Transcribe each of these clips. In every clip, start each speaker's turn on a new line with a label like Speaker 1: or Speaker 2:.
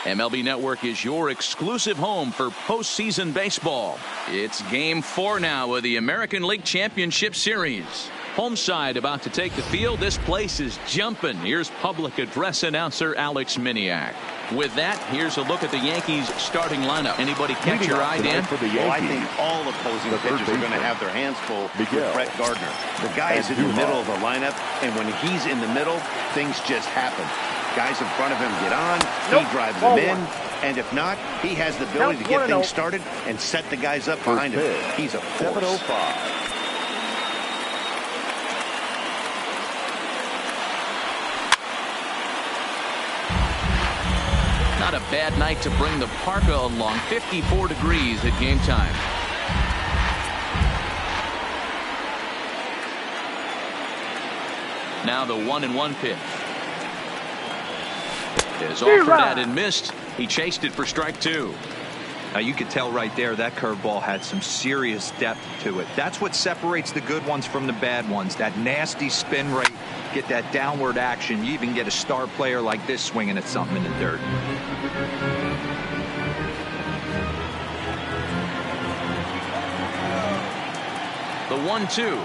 Speaker 1: MLB Network is your exclusive home for postseason baseball. It's Game 4 now of the American League Championship Series. Home side about to take the field. This place is jumping. Here's public address announcer Alex Miniak. With that, here's a look at the Yankees starting lineup. Anybody catch your eye, Dan?
Speaker 2: Well, I think all opposing pitchers are going to have their hands full with Brett Gardner. The guy is in the middle of the lineup, and when he's in the middle, things just happen. Guys in front of him get on, he drives them in, and if not, he has the ability to get things started and set the guys up behind him. He's a force.
Speaker 1: Not a bad night to bring the parka along. 54 degrees at game time. Now the 1-1 pitch. Is offered at and missed. He chased it for strike 2.
Speaker 3: Now you could tell right there that curveball had some serious depth to it. That's what separates the good ones from the bad ones. That nasty spin rate, get that downward action. You even get a star player like this swinging at something in the dirt.
Speaker 1: The 1-2.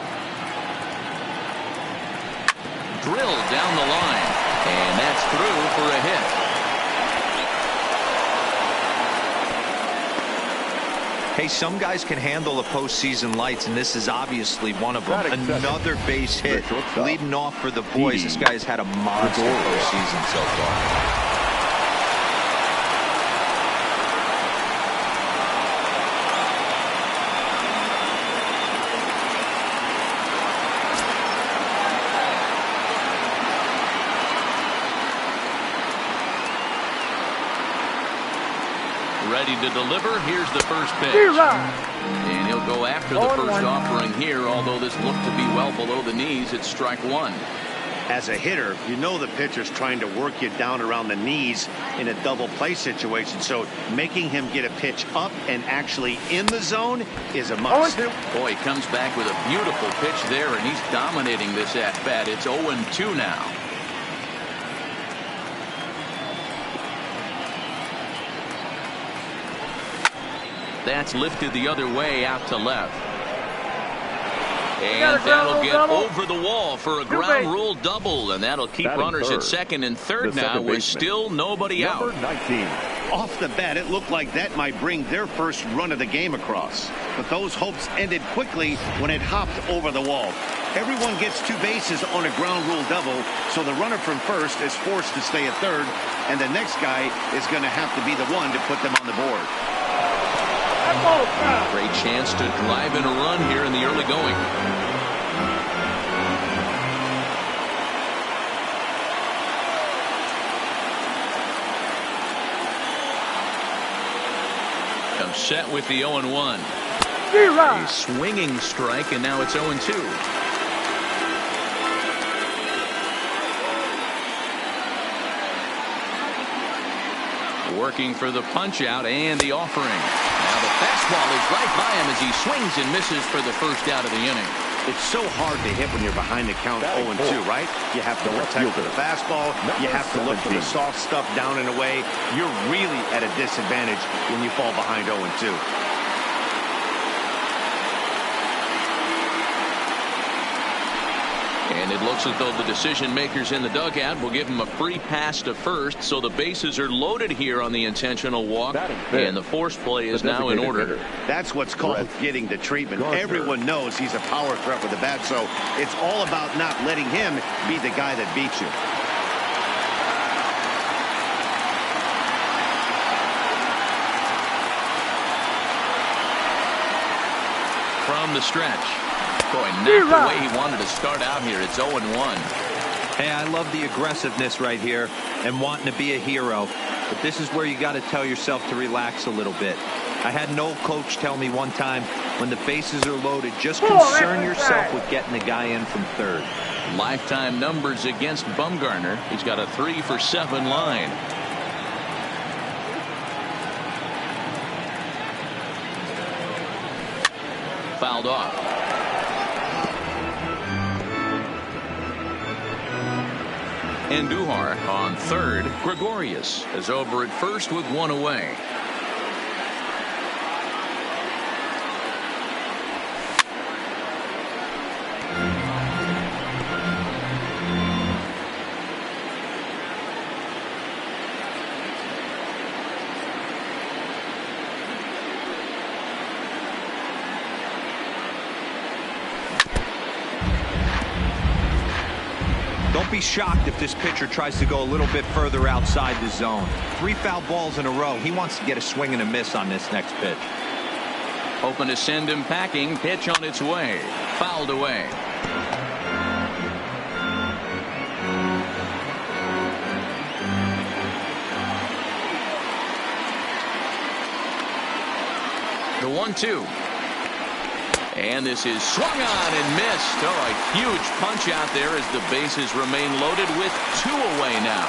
Speaker 1: Drilled down the line. And that's through for a hit.
Speaker 3: Hey, some guys can handle the postseason lights, and this is obviously one of them. Another base hit, leading off for the boys. This guy's had a monster postseason so far.
Speaker 1: Ready to deliver. Here's the first pitch. And he'll go after the first offering here, although this looked to be well below the knees. It's strike 1.
Speaker 2: As a hitter, you know the pitcher's trying to work you down around the knees in a double play situation, so making him get a pitch up and actually in the zone is a must.
Speaker 1: Boy, he comes back with a beautiful pitch there, and he's dominating this at-bat. It's 0-2 now. That's lifted the other way out to left. And that'll get over the wall for a ground rule double. And that'll keep runners at second and third now with still nobody out.
Speaker 2: 19. Off the bat, it looked like that might bring their first run of the game across. But those hopes ended quickly when it hopped over the wall. Everyone gets 2 bases on a ground rule double, so the runner from first is forced to stay at third, and the next guy is going to have to be the one to put them on the board.
Speaker 1: Great chance to drive in a run here in the early going. Comes set with the 0-1. A swinging strike, and now it's 0-2. Working for the punch out and the offering. Now the fastball is right by him as he swings and misses for the first out of the inning.
Speaker 2: It's so hard to hit when you're behind the count 0-2, right? You have to protect for the fastball. You have to look for the soft stuff down and away. You're really at a disadvantage when you fall behind 0-2.
Speaker 1: And it looks as though the decision makers in the dugout will give him a free pass to first, so the bases are loaded here on the intentional walk, and the force play is now in order.
Speaker 2: That's what's called getting the treatment. Everyone knows he's a power threat with the bat, so it's all about not letting him be the guy that beats you.
Speaker 1: From the stretch. Boy, not the way he wanted to start out here. It's 0-1.
Speaker 3: Hey, I love the aggressiveness right here and wanting to be a hero. But this is where you got to tell yourself to relax a little bit. I had an old coach tell me one time, when the bases are loaded, just concern yourself with getting the guy in from third.
Speaker 1: Lifetime numbers against Bumgarner. He's got a 3-for-7 line. Fouled off. Andujar on third. Gregorius is over at first with one away.
Speaker 3: Don't be shocked if this pitcher tries to go a little bit further outside the zone. 3 foul balls in a row. He wants to get a swing and a miss on this next pitch.
Speaker 1: Hoping to send him packing. Pitch on its way. Fouled away. The 1-2. And this is swung on and missed. Oh, a huge punch out there as the bases remain loaded with 2 away now.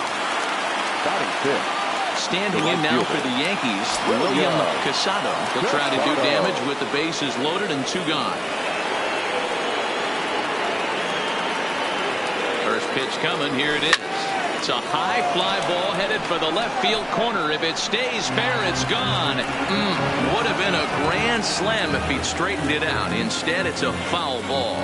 Speaker 1: Standing in now for the Yankees, William Casado. He'll try to do damage with the bases loaded and 2 gone. First pitch coming. Here it is. It's a high fly ball headed for the left field corner. If it stays fair, it's gone. Would have been a grand slam if he'd straightened it out. Instead, it's a foul ball.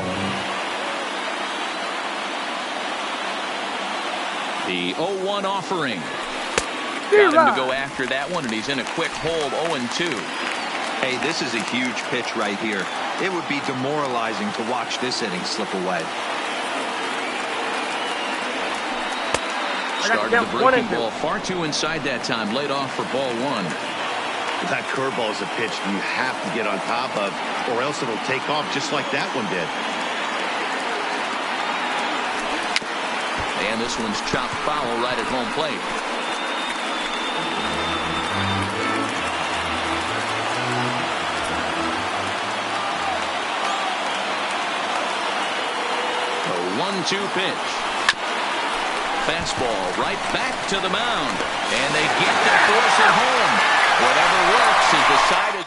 Speaker 1: The 0-1 offering. Got him to go after that one, and he's in a quick hold. 0-2.
Speaker 3: Hey, this is a huge pitch right here. It would be demoralizing to watch this inning slip away.
Speaker 1: Started the breaking ball far too inside that time. Laid off for ball 1.
Speaker 2: That curveball is a pitch you have to get on top of, or else it'll take off just like that one did.
Speaker 1: And this one's chopped foul right at home plate. The 1-2 pitch. Fastball right back to the mound. And they get to force it home. Whatever works is decided.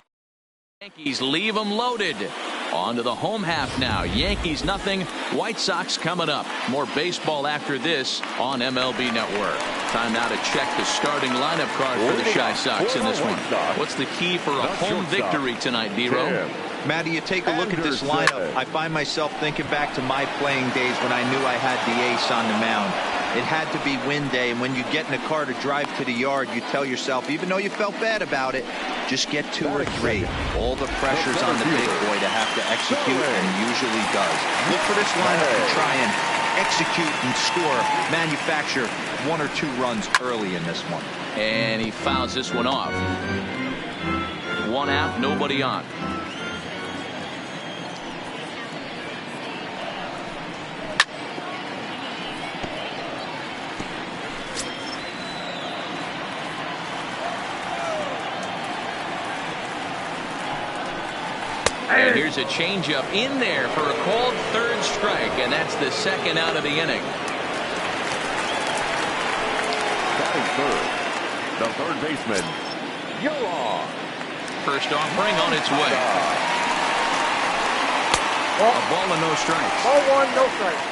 Speaker 1: Yankees leave them loaded. On to the home half now. Yankees nothing. White Sox coming up. More baseball after this on MLB Network. Time now to check the starting lineup card for the Chi Sox in this one. What's the key for a home victory tonight, D-Row?
Speaker 3: Matty, you take a look at this lineup. I find myself thinking back to my playing days when I knew I had the ace on the mound. It had to be win day, and when you get in a car to drive to the yard, you tell yourself, even though you felt bad about it, just get 2 or 3. All the pressure's on the big boy to have to execute, and he usually does. Look for this lineup to try and execute and score, manufacture 1 or 2 runs early in this one.
Speaker 1: And he fouls this one off. 1 out, nobody on. And here's a changeup in there for a called 3rd strike, and that's the 2nd out of the inning.
Speaker 4: Batting third, the 3rd baseman, Yara.
Speaker 1: First offering on its way. A ball and no strikes.
Speaker 5: Ball 1, no strikes.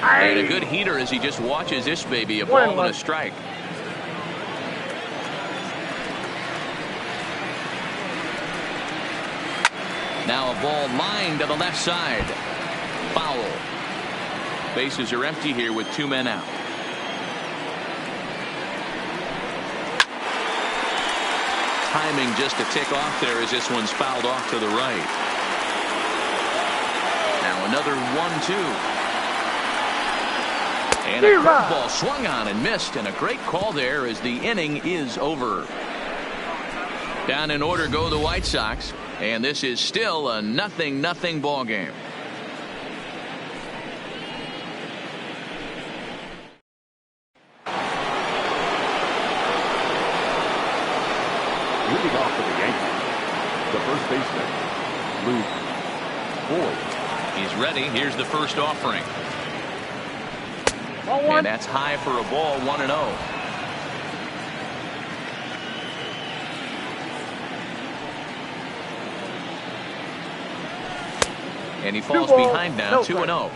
Speaker 1: And a good heater as he just watches this baby. A ball and a strike. Now a ball lined to the left side. Foul. Bases are empty here with 2 men out. Timing just a tick off there as this one's fouled off to the right. Now another 1-2. And a curveball swung on and missed, and a great call there as the inning is over. Down in order go the White Sox, and this is still a 0-0 ball game.
Speaker 4: Leading off for the Yankees, the 1st baseman, Luke Boyd.
Speaker 1: He's ready. Here's the first offering.
Speaker 5: Ball 1.
Speaker 1: And that's high for a ball, 1-0. And he falls behind now, 2-0.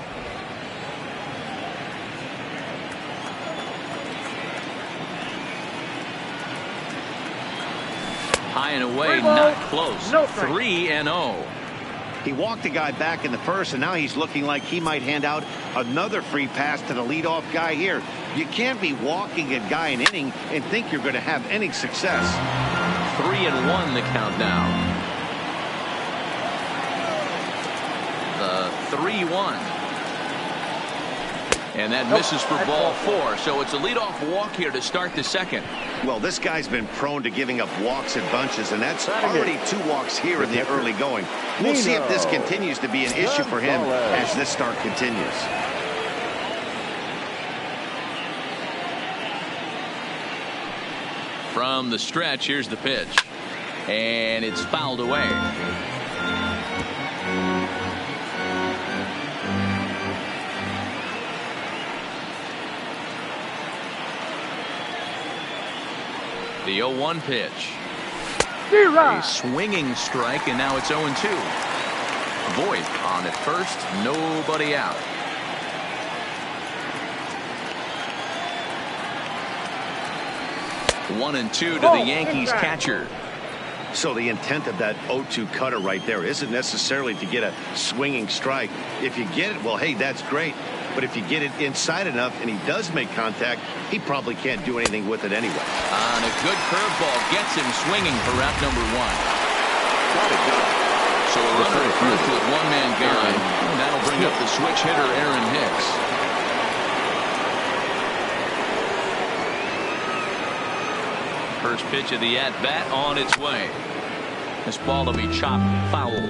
Speaker 1: High and away, not close. 3-0.
Speaker 2: He walked the guy back in the first, and now he's looking like he might hand out another free pass to the leadoff guy here. You can't be walking a guy an inning and think you're going to have any success.
Speaker 1: 3-1 the count now. The 3-1. And that misses for ball 4. So it's a leadoff walk here to start the second.
Speaker 2: Well, this guy's been prone to giving up walks in bunches, and that's already 2 walks here in the early going. We'll see if this continues to be an issue for him as this start continues.
Speaker 1: From the stretch, here's the pitch. And it's fouled away. The 0-1 pitch. A swinging strike, and now it's 0-2. Voit on at first, nobody out. One and 2 to the Yankees catcher.
Speaker 2: So the intent of that 0-2 cutter right there isn't necessarily to get a swinging strike. If you get it, well, hey, that's great. But if you get it inside enough and he does make contact, he probably can't do anything with it anyway.
Speaker 1: On a good curveball gets him swinging for route number 1. So a runner at first with 1 man gone. And that'll bring up the switch hitter Aaron Hicks. First pitch of the at-bat on its way. This ball will be chopped foul.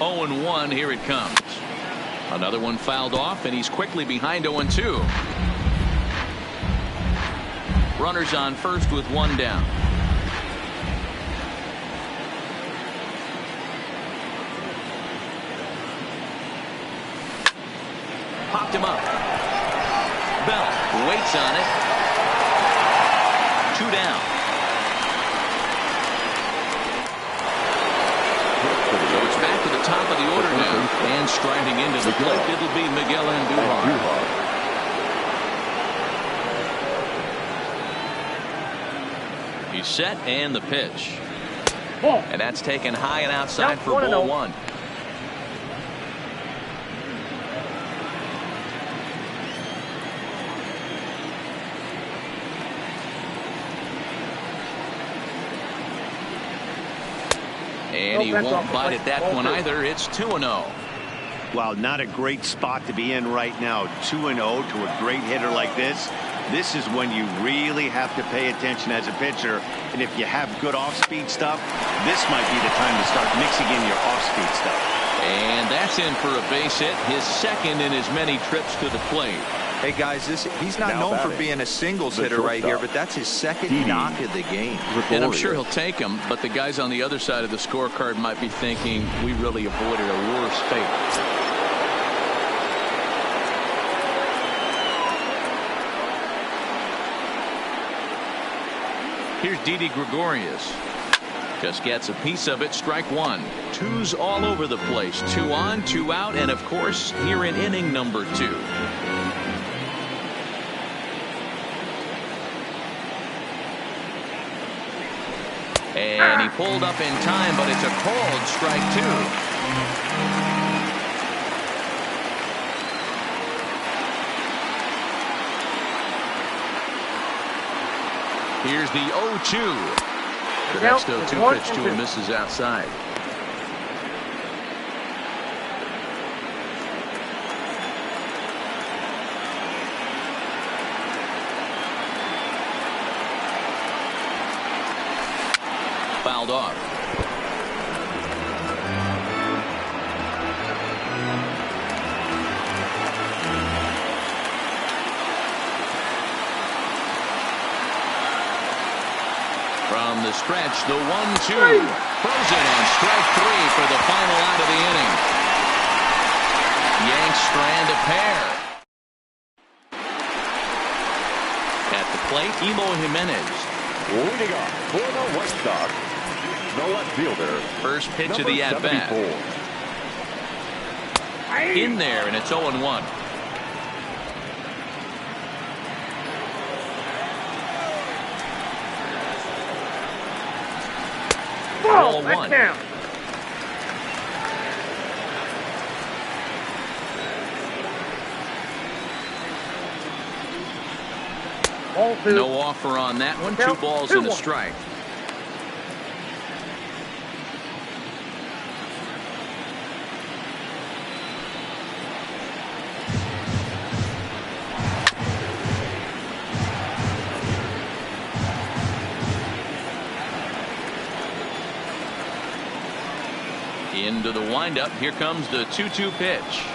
Speaker 1: Oh and 1, here it comes. Another one fouled off, and he's quickly behind 0-2. Runners on first with 1 down. Popped him up. Bell waits on it. 2 down. So it's back to the top of the order now. And striding into the plate, it'll be Miguel Andujar. He's set, and the pitch. And that's taken high and outside for ball 1. And he won't bite at that one either. It's 2-0.
Speaker 2: Well, not a great spot to be in right now. 2-0 to a great hitter like this. This is when you really have to pay attention as a pitcher. And if you have good off-speed stuff, this might be the time to start mixing in your off-speed stuff.
Speaker 1: And that's in for a base hit, his second in as many trips to the plate.
Speaker 3: Hey guys, he's not known for being a singles hitter right here, but that's his second knock of the game.
Speaker 1: And I'm sure he'll take him, but the guys on the other side of the scorecard might be thinking we really avoided a worse fate. Here's Didi Gregorius. Just gets a piece of it. Strike 1. 2's all over the place. 2 on, 2 out, and of course here in inning number 2. And he pulled up in time, but it's a called strike 2. Here's the 0-2. The next 0-2 pitch to him misses outside. Fouled off. From the stretch, the 1-2. Frozen on strike 3 for the final out of the inning. Yanks strand a pair. plate, Eloy Jimenez.
Speaker 4: Leading off for the White Sox, the left fielder.
Speaker 1: First pitch of
Speaker 4: number
Speaker 1: the at-bat.
Speaker 4: 74.
Speaker 1: In there, and it's 0-1. Ball one.
Speaker 5: Down. Ball two.
Speaker 1: No offer on that one. 2 balls and a
Speaker 5: 2-1.
Speaker 1: strike. Into the windup. Here comes the 2-2 pitch.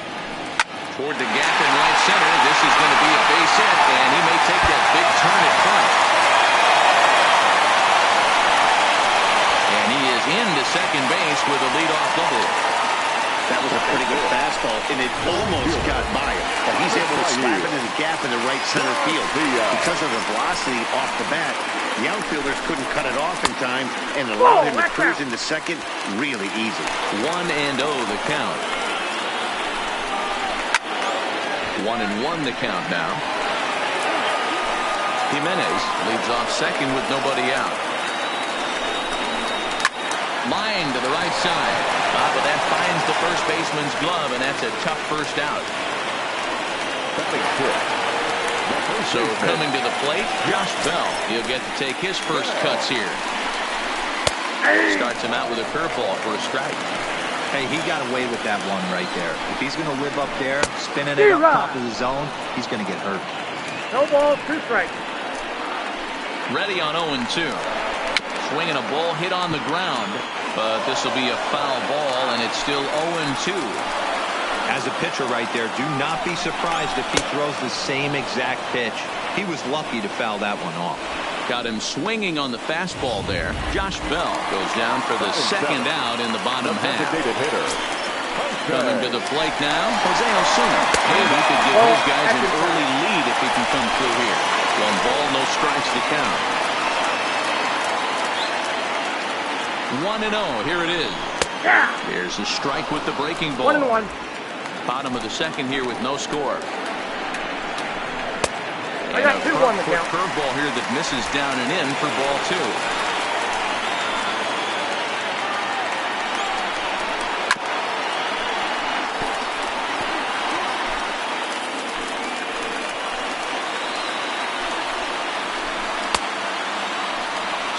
Speaker 1: Toward the gap in right center. This is going to be a base hit, and he may take that big turn at front. And he is into second base with a leadoff double.
Speaker 2: That was a pretty good fastball, and it almost got by him. But he's able to slap it in the gap in the right center field. Because of the velocity off the bat, the outfielders couldn't cut it off in time and allowed him to cruise into second really easy.
Speaker 1: 1-0 the count. 1-1 the count now. Jimenez leads off second with nobody out. Line to the right side. But that finds the first baseman's glove, and that's a tough first out. So coming to the plate, Josh Bell. He'll get to take his first cuts here. Starts him out with a curveball for a strike.
Speaker 3: Hey, he got away with that one right there. If he's going to live up there, spinning it up top of the zone, he's going to get hurt.
Speaker 5: No balls, 2 strikes.
Speaker 1: Ready on 0-2. Swinging a ball hit on the ground, but this will be a foul ball, and it's still 0-2.
Speaker 3: As a pitcher right there, do not be surprised if he throws the same exact pitch. He was lucky to foul that one off.
Speaker 1: Got him swinging on the fastball there. Josh Bell goes down for the second out in the bottom half. Coming to the plate now, Jose Osuna. Maybe he could give these guys an early lead if he can come through here. 1 ball, no strikes to count. 1-0, here it is. Here's a strike with the breaking ball.
Speaker 5: 1-1.
Speaker 1: Bottom of the second here with no score.
Speaker 5: I got 2-1 the count.
Speaker 1: Curveball here that misses down and in for ball 2.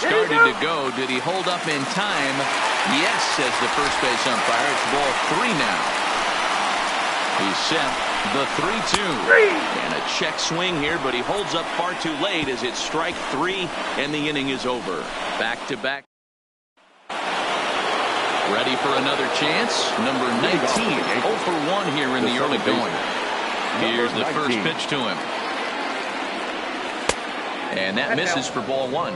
Speaker 1: Started to go. Did he hold up in time? Yes, says the first base umpire. It's ball 3 now. He's set. The 3-2. And a check swing here, but he holds up far too late as it's strike 3, and the inning is over. Back to back. Ready for another chance. Number 19. 0 for 1 here in the early going. Here's the first pitch to him. And that misses for ball 1.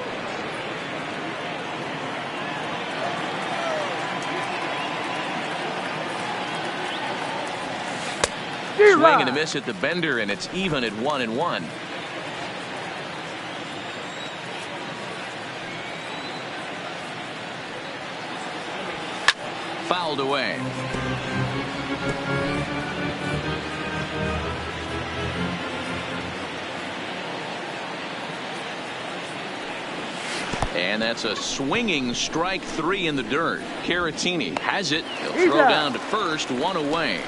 Speaker 1: Swing and a miss at the bender, and it's even at 1-1. Fouled away. And that's a swinging strike 3 in the dirt. Caratini has it. He'll throw down to first, 1 away.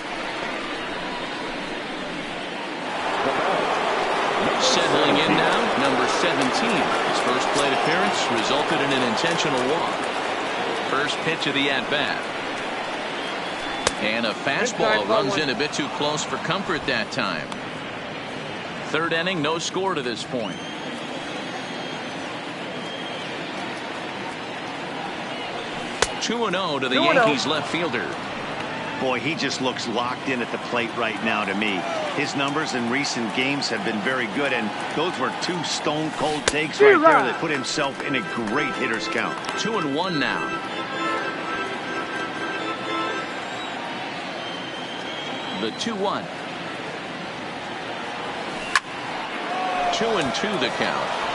Speaker 1: Settling in now, number 17. His first plate appearance resulted in an intentional walk. First pitch of the at-bat. And a fastball runs in a bit too close for comfort that time. Third inning, no score to this point. Two-0 to the Yankees left fielder.
Speaker 2: Boy, he just looks locked in at the plate right now to me. His numbers in recent games have been very good, and those were 2 stone-cold takes right there that put himself in a great hitter's count.
Speaker 1: 2-1 now. The 2-1. 2-2 the count.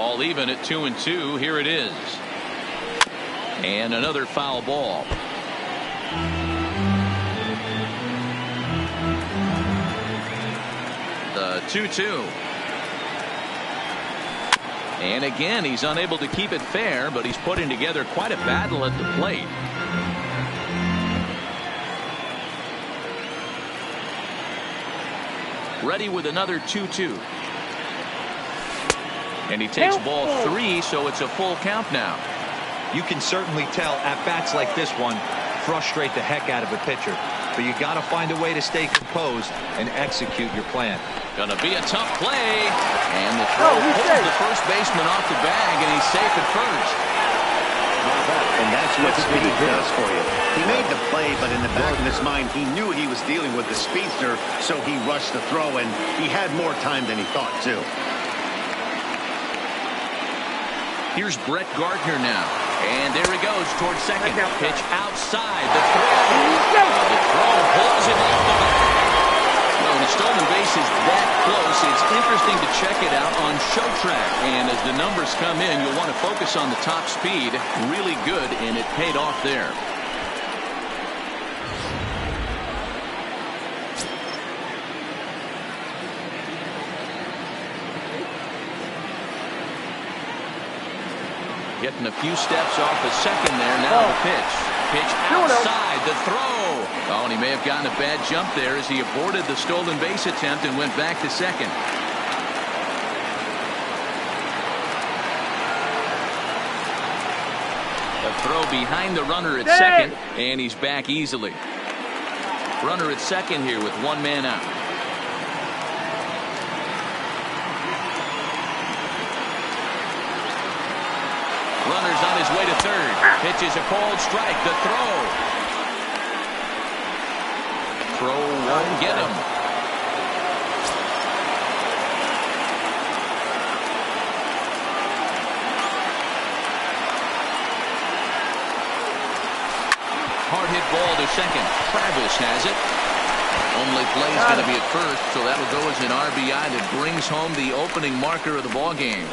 Speaker 1: All even at 2-2. Here it is. And another foul ball. The 2-2. And again, he's unable to keep it fair, but he's putting together quite a battle at the plate. Ready with another 2-2. And he takes ball 3, so it's a full count now.
Speaker 3: You can certainly tell at bats like this one frustrate the heck out of a pitcher. But you got to find a way to stay composed and execute your plan.
Speaker 1: Gonna be a tough play. And the throw pulls the first baseman off the bag, and he's safe at first.
Speaker 2: And that's what speed does for you. He made the play, but in the back of his mind, he knew he was dealing with the speedster, so he rushed the throw, and he had more time than he thought, too.
Speaker 1: Here's Brett Gardner now. And there he goes towards second. Pitch outside. The throw. The throw pulls him off the back. Well, the stolen base is that close. It's interesting to check it out on show track. And as the numbers come in, you'll want to focus on the top speed. Really good, and it paid off there. Getting a few steps off the second there. Now the pitch. Pitch outside. The throw. Oh, and he may have gotten a bad jump there as he aborted the stolen base attempt and went back to second. A throw behind the runner at second, and he's back easily. Runner at second here with one man out. Runner's on his way to third. Pitch is a called strike. The throw. Throw won't get him. Hard hit ball to second. Travis has it. Only play's going to be at first, so that'll go as an RBI that brings home the opening marker of the ball game.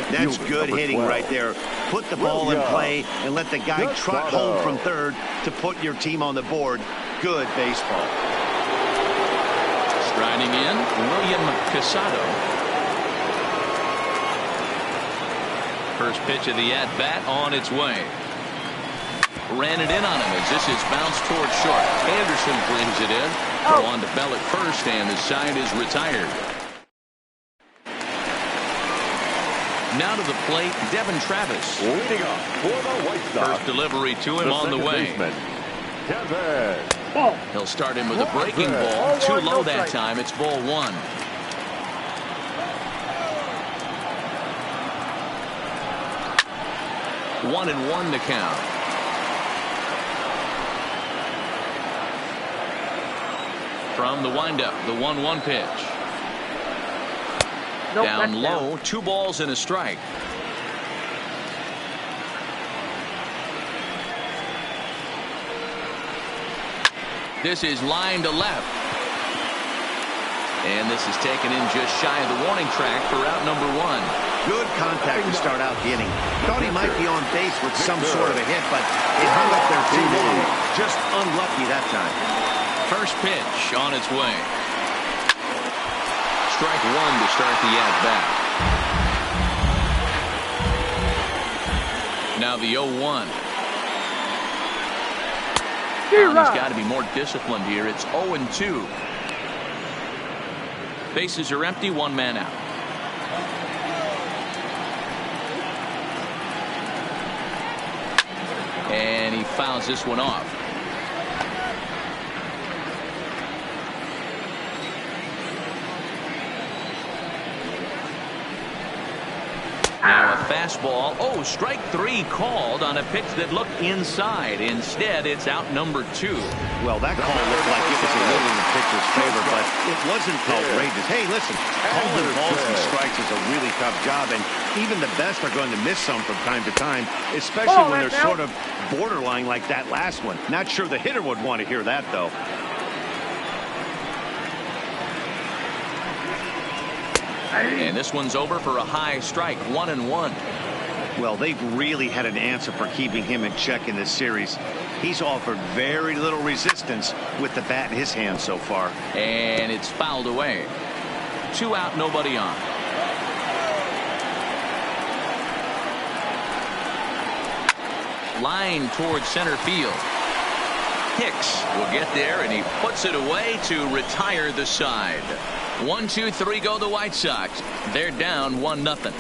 Speaker 2: That's good hitting right there. Put the ball in play and let the guy trot home from third to put your team on the board. Good baseball.
Speaker 1: Striding in, William Casado. First pitch of the at-bat on its way. Ran it in on him as this is bounced towards short. Anderson brings it in. Throw on to Bell at first, and the side is retired. Now to the plate, Devin Travis.
Speaker 4: Leading up for the White Sox.
Speaker 1: First delivery to him on the way. He'll start him with a breaking ball. Too low that time. It's ball one. One and one to count. From the windup, the 1-1 pitch. Down low, 2 balls and a strike. This is line to left. And this is taken in just shy of the warning track for out number 1.
Speaker 2: Good contact to start out the inning. Thought he might be on base with some sort of a hit, but it hung up there too long. Just unlucky that time.
Speaker 1: First pitch on its way. Strike 1 to start the at-bat. Now the 0-1. He's got to be more disciplined here. It's 0-2. Bases are empty, 1 man out. And he fouls this one off. Now a fastball. Oh, strike 3 called on a pitch that looked inside. Instead, it's out number 2.
Speaker 2: Well, that call looked like it was a little in the pitcher's favor, but it wasn't outrageous. Hey, listen, calling balls and strikes is a really tough job, and even the best are going to miss some from time to time, especially when they're sort of borderline like that last one. Not sure the hitter would want to hear that, though.
Speaker 1: And this one's over for a high strike, 1-1.
Speaker 2: Well, they've really had an answer for keeping him in check in this series. He's offered very little resistance with the bat in his hand so far.
Speaker 1: And it's fouled away. 2 out, nobody on. Line towards center field. Hicks will get there, and he puts it away to retire the side. 1, 2, 3 go the White Sox. They're down 1-0.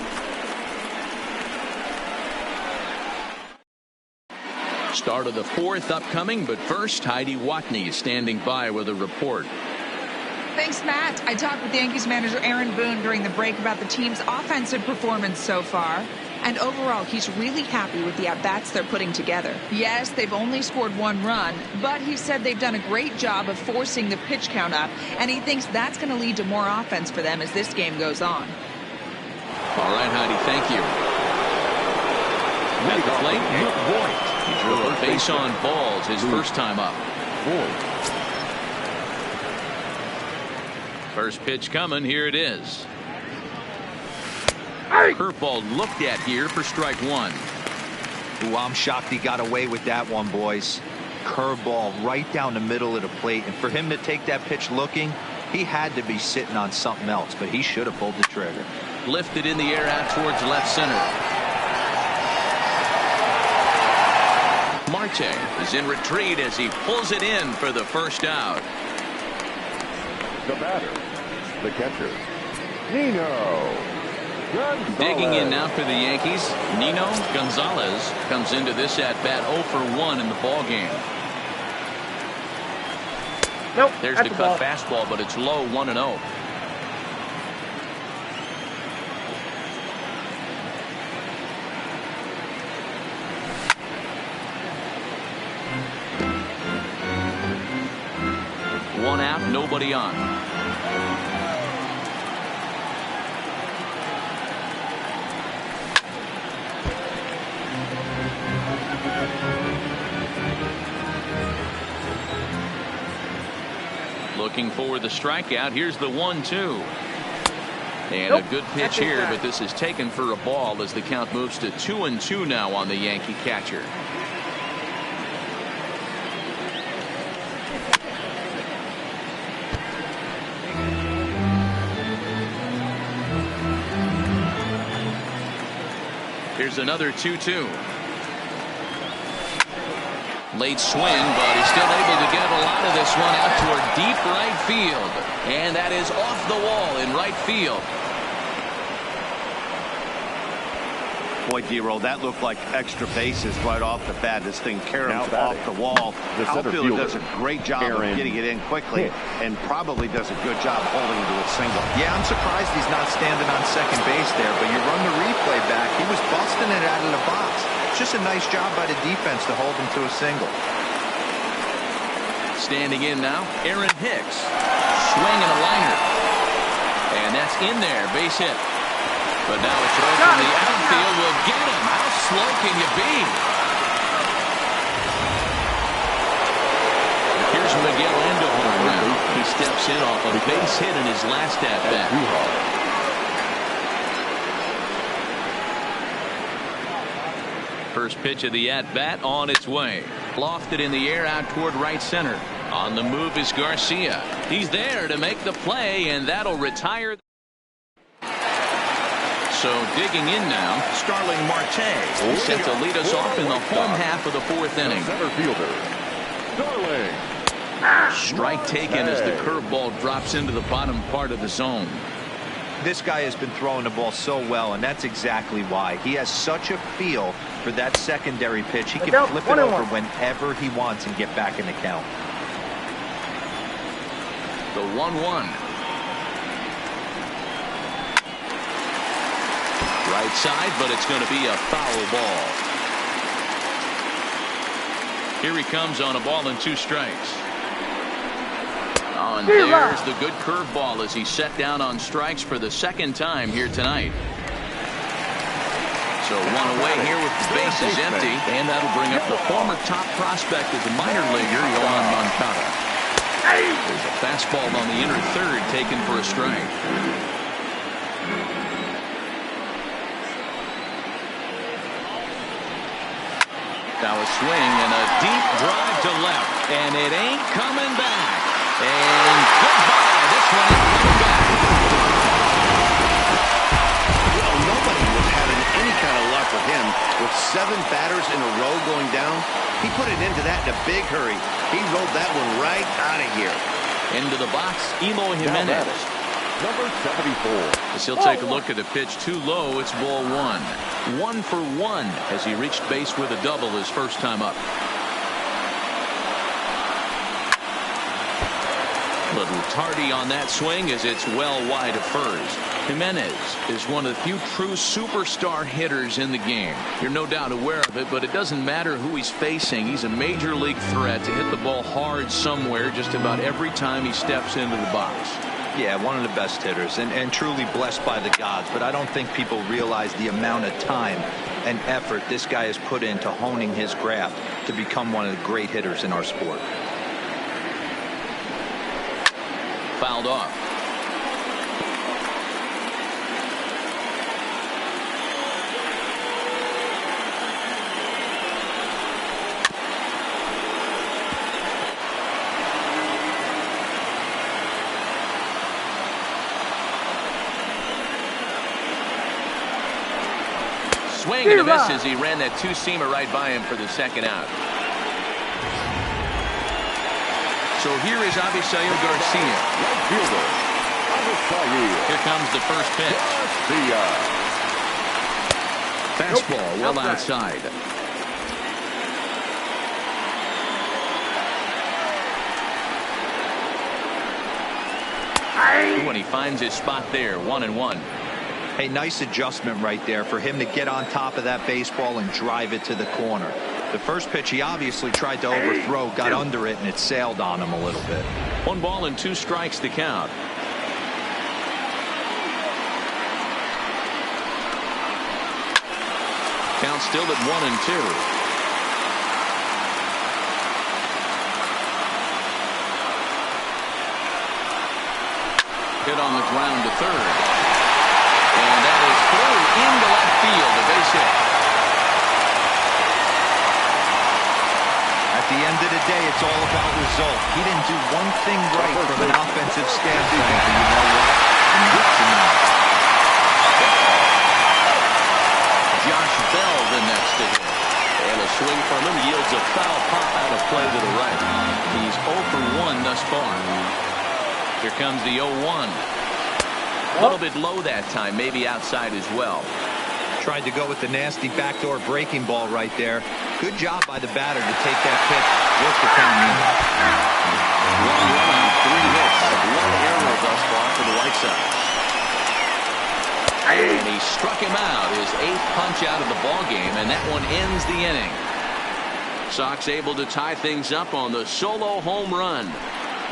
Speaker 1: Start of the 4th upcoming, but first, Heidi Watney standing by with a report.
Speaker 6: Thanks, Matt. I talked with Yankees manager Aaron Boone during the break about the team's offensive performance so far. And overall, he's really happy with the at-bats they're putting together. Yes, they've only scored 1 run, but he said they've done a great job of forcing the pitch count up, and he thinks that's going to lead to more offense for them as this game goes on.
Speaker 1: All right, Heidi, thank you. At the plate, he drew a base on balls his first time up. First pitch coming, here it is. Curveball looked at here for strike 1.
Speaker 3: Ooh, I'm shocked he got away with that one, boys. Curveball right down the middle of the plate, and for him to take that pitch looking, he had to be sitting on something else, but he should have pulled the trigger.
Speaker 1: Lifted in the air out towards left center. Marte is in retreat as he pulls it in for the first out.
Speaker 4: The batter, the catcher, Nino Gonzalez.
Speaker 1: Digging in now for the Yankees, Nino Gonzalez comes into this at bat 0 for 1 in the ball game.
Speaker 5: Nope.
Speaker 1: There's the cut fastball, but it's low, 1-0. One out, nobody on. Looking for the strikeout. Here's the 1-2. And a good pitch here, but this is taken for a ball as the count moves to 2-2 now on the Yankee catcher. Here's another 2-2. Late swing, but he's still able to get a lot of this one out toward deep right field. And that is off the wall in right field.
Speaker 2: Boy, D-Roll, that looked like extra bases right off the bat. This thing caroms off the wall.
Speaker 4: The
Speaker 2: outfielder does a great job of getting it in quickly and probably does a good job holding to a single.
Speaker 3: Yeah, I'm surprised he's not standing on second base there, but you run the replay back. He was busting it out of the box. It's just a nice job by the defense to hold him to a single.
Speaker 1: Standing in now, Aaron Hicks. Swing and a liner. And that's in there, base hit. But now a throw from the outfield will get him. How slow can you be? Here's Miguel Andujar now. He steps in off a base hit in his last at-bat. First pitch of the at-bat on its way. Lofted in the air out toward right center. On the move is Garcia. He's there to make the play, and that'll retire. So digging in now, Starling Marte. He's set to lead us off in the home half of the 4th inning.
Speaker 4: Center fielder, Starling.
Speaker 1: Strike taken as the curveball drops into the bottom part of the zone.
Speaker 3: This guy has been throwing the ball so well, and that's exactly why. He has such a feel for that secondary pitch. He can flip it over whenever he wants and get back in the count.
Speaker 1: The 1-1. Right side, but it's going to be a foul ball. Here he comes on a ball and 2 strikes. Oh, and there's the good curveball as he's set down on strikes for the 2nd time here tonight. So one away here with the bases empty, and that'll bring up the former top prospect of the minor leaguer, Yohan Moncada. There's a fastball on the inner third taken for a strike. Now a swing and a deep drive to left, and it ain't coming back. And goodbye. This one is coming back.
Speaker 2: Well, nobody was having any kind of luck with him. With 7 batters in a row going down, he put it into that in a big hurry. He rolled that one right out of here.
Speaker 1: Into the box, Eloy Jimenez.
Speaker 4: Number 74.
Speaker 1: As he'll take a look at the pitch too low, it's ball 1. 1 for 1 as he reached base with a double his first time up. Little tardy on that swing as it's well wide of first. Jimenez is one of the few true superstar hitters in the game. You're no doubt aware of it, but it doesn't matter who he's facing. He's a major league threat to hit the ball hard somewhere just about every time he steps into the box.
Speaker 3: Yeah, one of the best hitters and truly blessed by the gods, but I don't think people realize the amount of time and effort this guy has put into honing his craft to become one of the great hitters in our sport.
Speaker 1: Fouled off. Swing and a miss as he ran that two-seamer right by him for the second out. So here is Avisail Garcia.
Speaker 4: Right fielder, Avisail.
Speaker 1: Here comes the first pitch. Fastball well outside. When he finds his spot there, 1-1.
Speaker 3: Hey, nice adjustment right there for him to get on top of that baseball and drive it to the corner. The first pitch he obviously tried to overthrow, got under it, and it sailed on him a little bit.
Speaker 1: 1 ball and 2 strikes to count. Count still at 1-2. Hit on the ground to third. And that is through into left field, a base hit.
Speaker 3: At the end of the day, it's all about result. He didn't do one thing right from an offensive standpoint. And you know what? And that's enough.
Speaker 1: Josh Bell the next to hit. And a swing from him yields a foul pop out of play to the right. He's 0 for 1 thus far. Here comes the 0-1. A little bit low that time, maybe outside as well.
Speaker 3: Tried to go with the nasty backdoor breaking ball right there. Good job by the batter to take that pitch. Work the count in.
Speaker 1: 1 run on 3 hits. 1 error thus far for the White Sox. And he struck him out, his 8th punch out of the ball game, and that one ends the inning. Sox able to tie things up on the solo home run.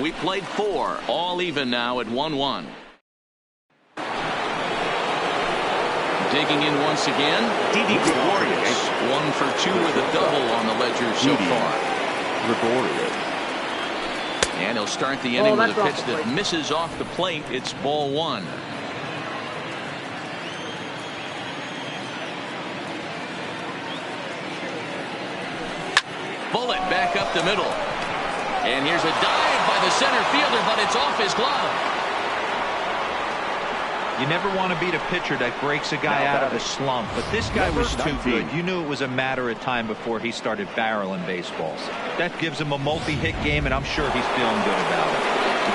Speaker 1: We played 4, all even now at 1-1. Digging in once again, Didi Gregorius. 1 for 2 with a double on the ledger so far.
Speaker 4: Gregorius.
Speaker 1: And he'll start the inning with a pitch that misses off the plate. It's ball 1. Bullet back up the middle. And here's a dive by the center fielder, but it's off his glove.
Speaker 3: You never want to beat a pitcher that breaks a guy out of a slump, but this guy was too good. You knew it was a matter of time before he started barreling baseballs. That gives him a multi-hit game, and I'm sure he's feeling good about it.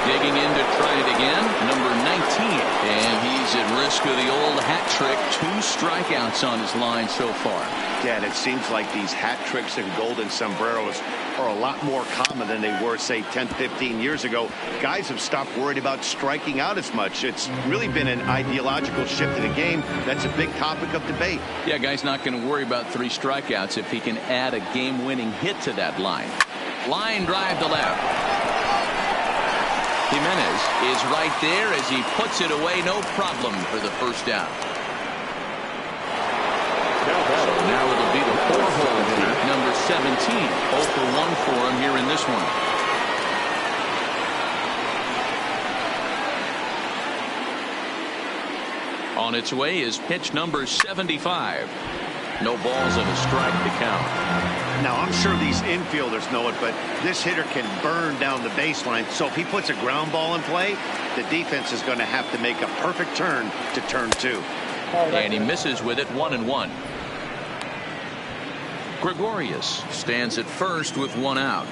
Speaker 1: Digging in to try it again, number 19. And he's at risk of the old hat trick. 2 strikeouts on his line so far.
Speaker 2: Yeah, and it seems like these hat tricks and golden sombreros are a lot more common than they were, say, 10, 15 years ago. Guys have stopped worried about striking out as much. It's really been an ideological shift in the game. That's a big topic of debate.
Speaker 1: Yeah, guy's not going to worry about 3 strikeouts if he can add a game-winning hit to that line. Line drive to left. Jimenez is right there as he puts it away, no problem for the first out. So now it'll be the 4-hole hitter, number 17. 0 for 1 for him here in this one. On its way is pitch number 75. No balls and a strike to count.
Speaker 2: Now, I'm sure these infielders know it, but this hitter can burn down the baseline. So if he puts a ground ball in play, the defense is going to have to make a perfect turn to turn 2.
Speaker 1: And he misses with it, 1-1. Gregorius stands at first with 1 out.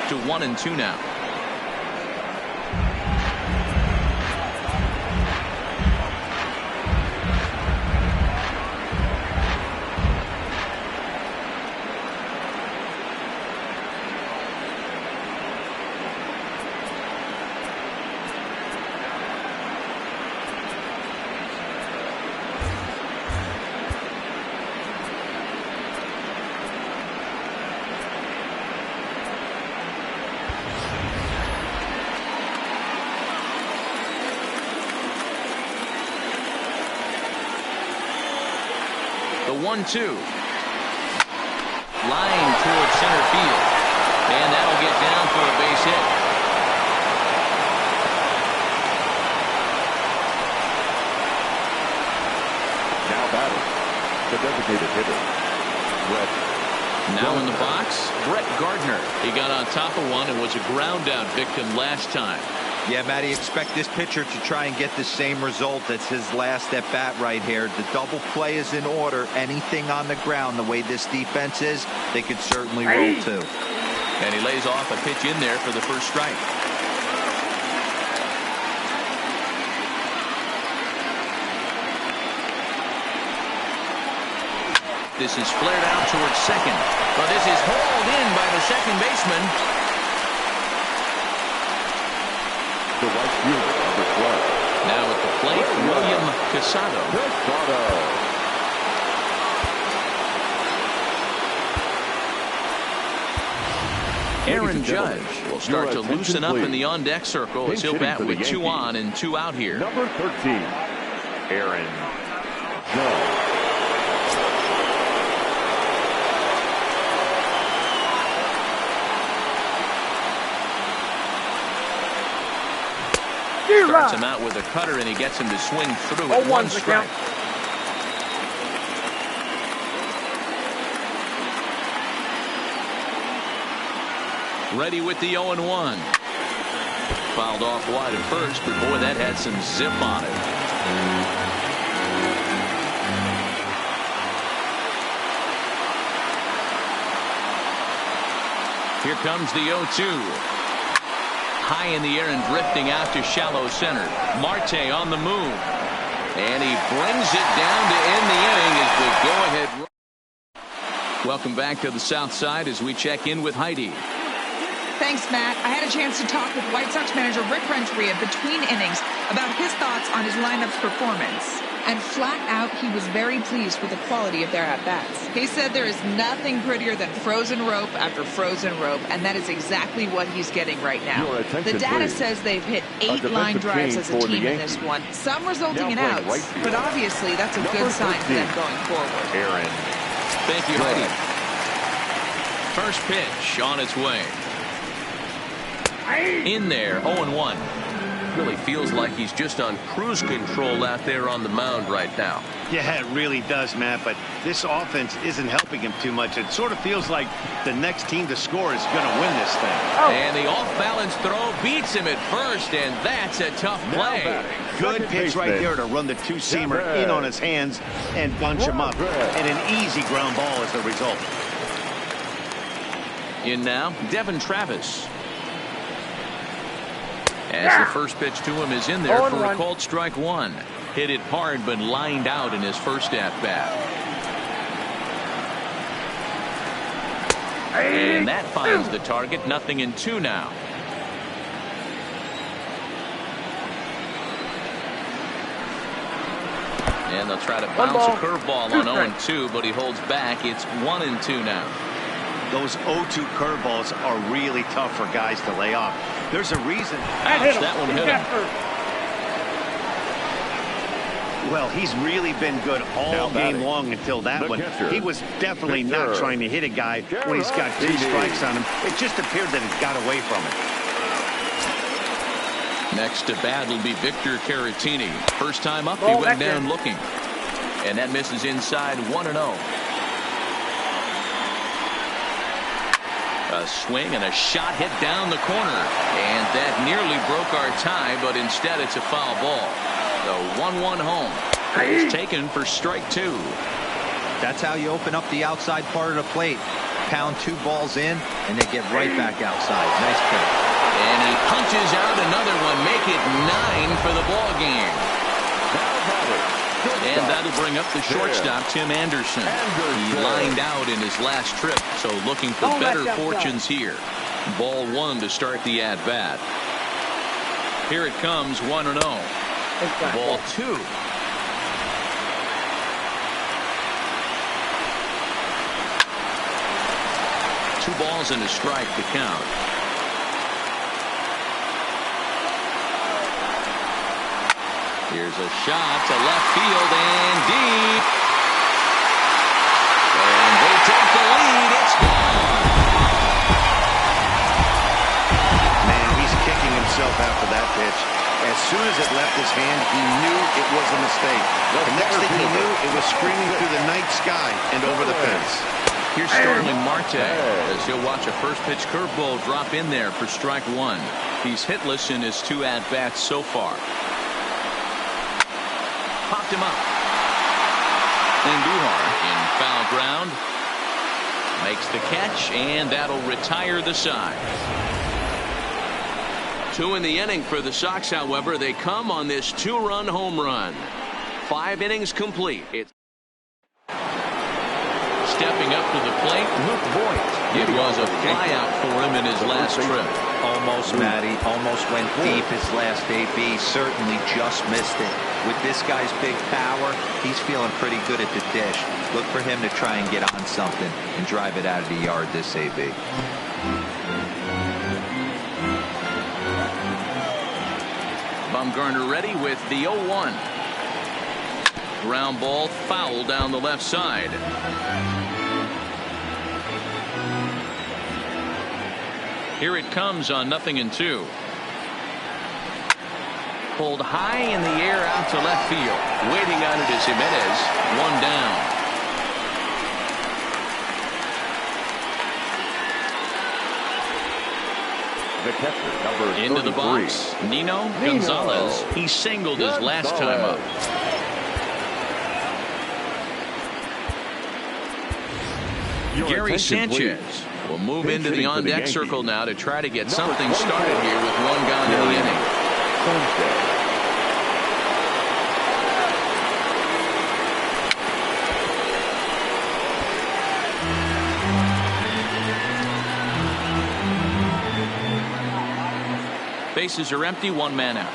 Speaker 1: To 1-2 now. The 1-2. Line towards center field. And that'll get down for a base hit.
Speaker 4: Now batting, the designated hitter, Brett.
Speaker 1: Now in the box, Brett Gardner. He got on top of one and was a ground out victim last time.
Speaker 3: Yeah, Matty, expect this pitcher to try and get the same result. That's his last at bat right here. The double play is in order. Anything on the ground, the way this defense is, they could certainly roll too.
Speaker 1: And he lays off a pitch in there for the first strike. This is flared out towards second. But this is hauled in by the second baseman.
Speaker 4: The right fielder, number 12.
Speaker 1: Now at the plate, William Casado. Aaron Judge will start to loosen up in the on-deck circle as he'll bat with 2 on and 2 out here.
Speaker 4: Number 13, Aaron Judge.
Speaker 1: Starts him out with a cutter, and he gets him to swing through at 1 strike. Ready with the 0-1. Fouled off wide at first, but boy, that had some zip on it. Here comes the 0-2. High in the air and drifting out to shallow center. Marte on the move. And he brings it down to end the inning as the go-ahead. Welcome back to the South Side as we check in with Heidi.
Speaker 6: Thanks, Matt. I had a chance to talk with White Sox manager Rick Renteria between innings about his thoughts on his lineup's performance. And flat out, he was very pleased with the quality of their at-bats. He said there is nothing prettier than frozen rope after frozen rope, and that is exactly what he's getting right now. The data says they've hit 8 line drives as a team in this one, some resulting in outs, but obviously that's a good sign for them going forward.
Speaker 4: Aaron.
Speaker 1: Thank you, Heidi. First pitch on its way. In there, 0-1. Really feels like he's just on cruise control out there on the mound right now.
Speaker 2: Yeah, it really does, Matt, but this offense isn't helping him too much. It sort of feels like the next team to score is going to win this thing.
Speaker 1: And the off-balance throw beats him at first, and that's a tough play.
Speaker 2: Good pitch right there to run the two-seamer in on his hands and bunch him up. And an easy ground ball as the result.
Speaker 1: In now, Devin Travis. As the first pitch to him is in there for a called strike 1. Hit it hard but lined out in his first at-bat. And that finds the target. 0-2 now. And they'll try to bounce a curveball on 0-2, but he holds back. It's 1-2 now.
Speaker 2: Those 0-2 curveballs are really tough for guys to lay off. There's a reason.
Speaker 1: Ouch, that one hit him.
Speaker 2: Well, he's really been good all game long until that one. He was definitely not trying to hit a guy when he's got 2 strikes on him. It just appeared that it got away from him.
Speaker 1: Next to bat will be Victor Caratini. First time up, he
Speaker 5: Ball
Speaker 1: went
Speaker 5: back
Speaker 1: down
Speaker 5: in.
Speaker 1: looking. And that misses inside 1-0. A swing and a shot hit down the corner. And that nearly broke our tie, but instead it's a foul ball. The 1-1 home is taken for strike 2.
Speaker 3: That's how you open up the outside part of the plate. Pound 2 balls in, and they get right back outside. Nice pitch.
Speaker 1: And he punches out another one, make it 9 for the ball game. And that'll bring up the shortstop, Tim Anderson. He lined out in his last trip, so looking for better fortunes here. Ball 1 to start the at-bat. Here it comes, 1-0. Ball 2. Two balls and a strike to count. Here's a shot to left field and deep. And they take the lead. It's gone.
Speaker 2: Man, he's kicking himself after that pitch. As soon as it left his hand, he knew it was a mistake. The next thing he knew, it was screaming through the night sky and over the fence.
Speaker 1: Here's Starling Marte as he'll watch a first pitch curveball drop in there for strike 1. He's hitless in his 2 at-bats so far. Popped him up. And Duhar in foul ground makes the catch, and that'll retire the side. 2 in the inning for the Sox. However, they come on this 2-run home run. 5 innings complete. It's stepping up to the plate, Luke Voigt. It was a flyout for him in his last trip.
Speaker 3: Almost, Matty. Almost went deep his last AB. Certainly just missed it. With this guy's big power, he's feeling pretty good at the dish. Look for him to try and get on something and drive it out of the yard this AB.
Speaker 1: Bumgarner ready with the 0-1. Ground ball foul down the left side. Here it comes on 0-2. Pulled high in the air out to left field. Waiting on it is Jimenez. 1 down.
Speaker 4: The catcher, number 33.
Speaker 1: Into the box, Nino Gonzalez. He singled his last time up. Gary Sanchez will move into the on-deck circle now to try to get something started here with 1 gone in the inning. Bases are empty, 1 man out.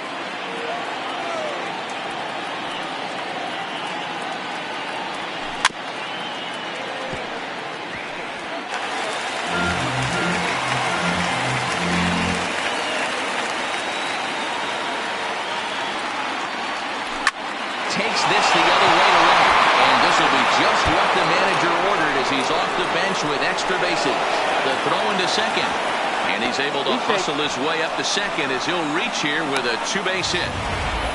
Speaker 1: Takes this the other way to right, and this will be just what the manager ordered as he's off the bench with extra bases. The throw into second, and he's able to hustle his way up to second as he'll reach here with a 2-base hit.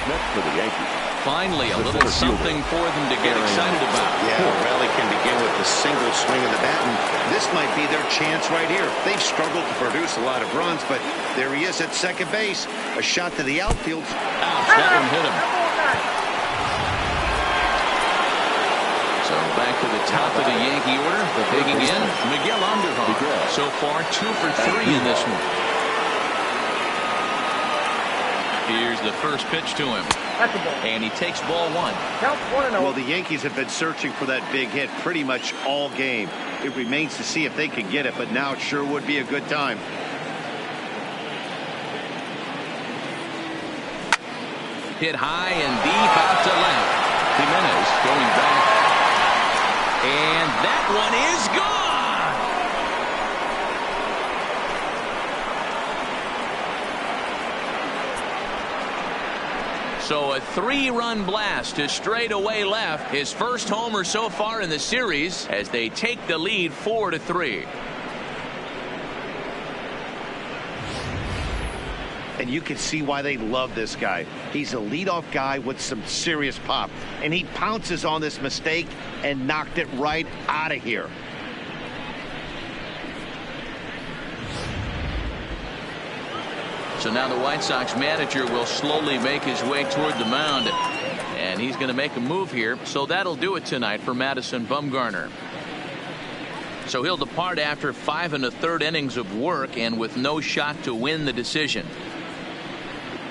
Speaker 4: Next for the Yankees.
Speaker 1: Finally, a little something for them to get excited about.
Speaker 2: Yeah, the rally can begin with the single swing of the bat, and this might be their chance right here. They've struggled to produce a lot of runs, but there he is at second base. A shot to the outfield.
Speaker 1: Ouch, that one hit him. So back to the top of the Yankee order. Digging in, Miguel Andujar. So far, 2 for 3 in this one. Here's the first pitch to him. And he takes ball 1.
Speaker 2: Well, the Yankees have been searching for that big hit pretty much all game. It remains to see if they can get it, but now it sure would be a good time.
Speaker 1: Hit high and deep out to left. Jimenez going back. And that one is gone. So a 3-run blast to straightaway left. His first homer so far in the series as they take the lead 4-3.
Speaker 2: And you can see why they love this guy. He's a leadoff guy with some serious pop. And he pounces on this mistake and knocked it right out of here.
Speaker 1: So now the White Sox manager will slowly make his way toward the mound. And he's going to make a move here. So that'll do it tonight for Madison Bumgarner. So he'll depart after 5 1/3 innings of work and with no shot to win the decision.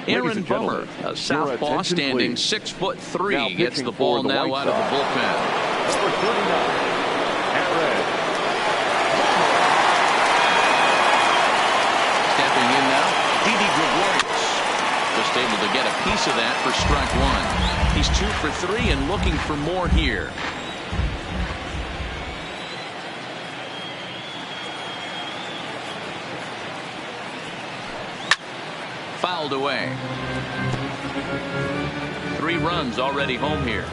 Speaker 1: Aaron Bummer, a southpaw standing 6'3", gets the ball now out of the bullpen.
Speaker 4: Number 39, Aaron.
Speaker 1: Stepping in now, Didi Gregorius. Just able to get a piece of that for strike 1. He's 2 for 3 and looking for more here. Fouled away. 3 runs already home here.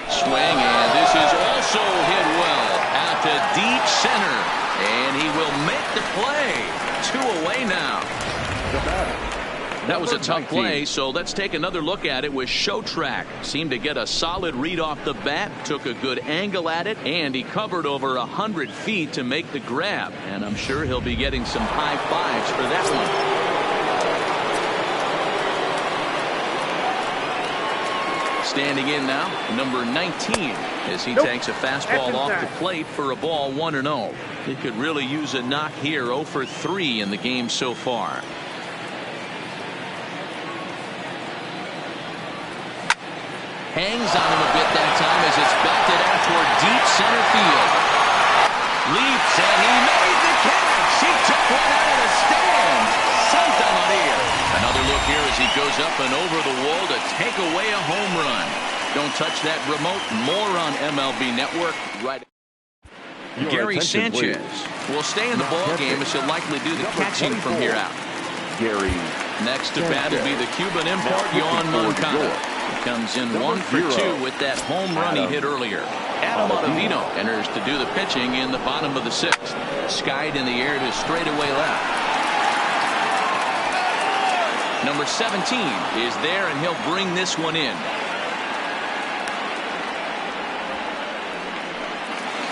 Speaker 1: Swing, and this is also hit well out to deep center, and he will make the play. 2 away now. That was a tough play, so let's take another look at it with Show Track. Seemed to get a solid read off the bat, took a good angle at it, and he covered over 100 feet to make the grab. And I'm sure he'll be getting some high fives for that one. Standing in now, number 19, as he takes a fastball off the plate for a ball 1-0. He could really use a knock here. 0 for 3 in the game so far. Hangs on him a bit that time as it's belted out toward deep center field. Leaps, and he made the catch. He took one out of the stands. Santa Maria. Another look here as he goes up and over the wall to take away a home run. Don't touch that remote. More on MLB Network right. Gary Sanchez will stay in the ball game as he'll likely do the catching from here out.
Speaker 4: Gary.
Speaker 1: Next to bat will be the Cuban import, Yohan Moncada. Comes in 1 for 2 with that home run he hit earlier. Adam Ottavino enters to do the pitching in the bottom of the 6th. Skied in the air to straightaway left. Number 17 is there, and he'll bring this one in.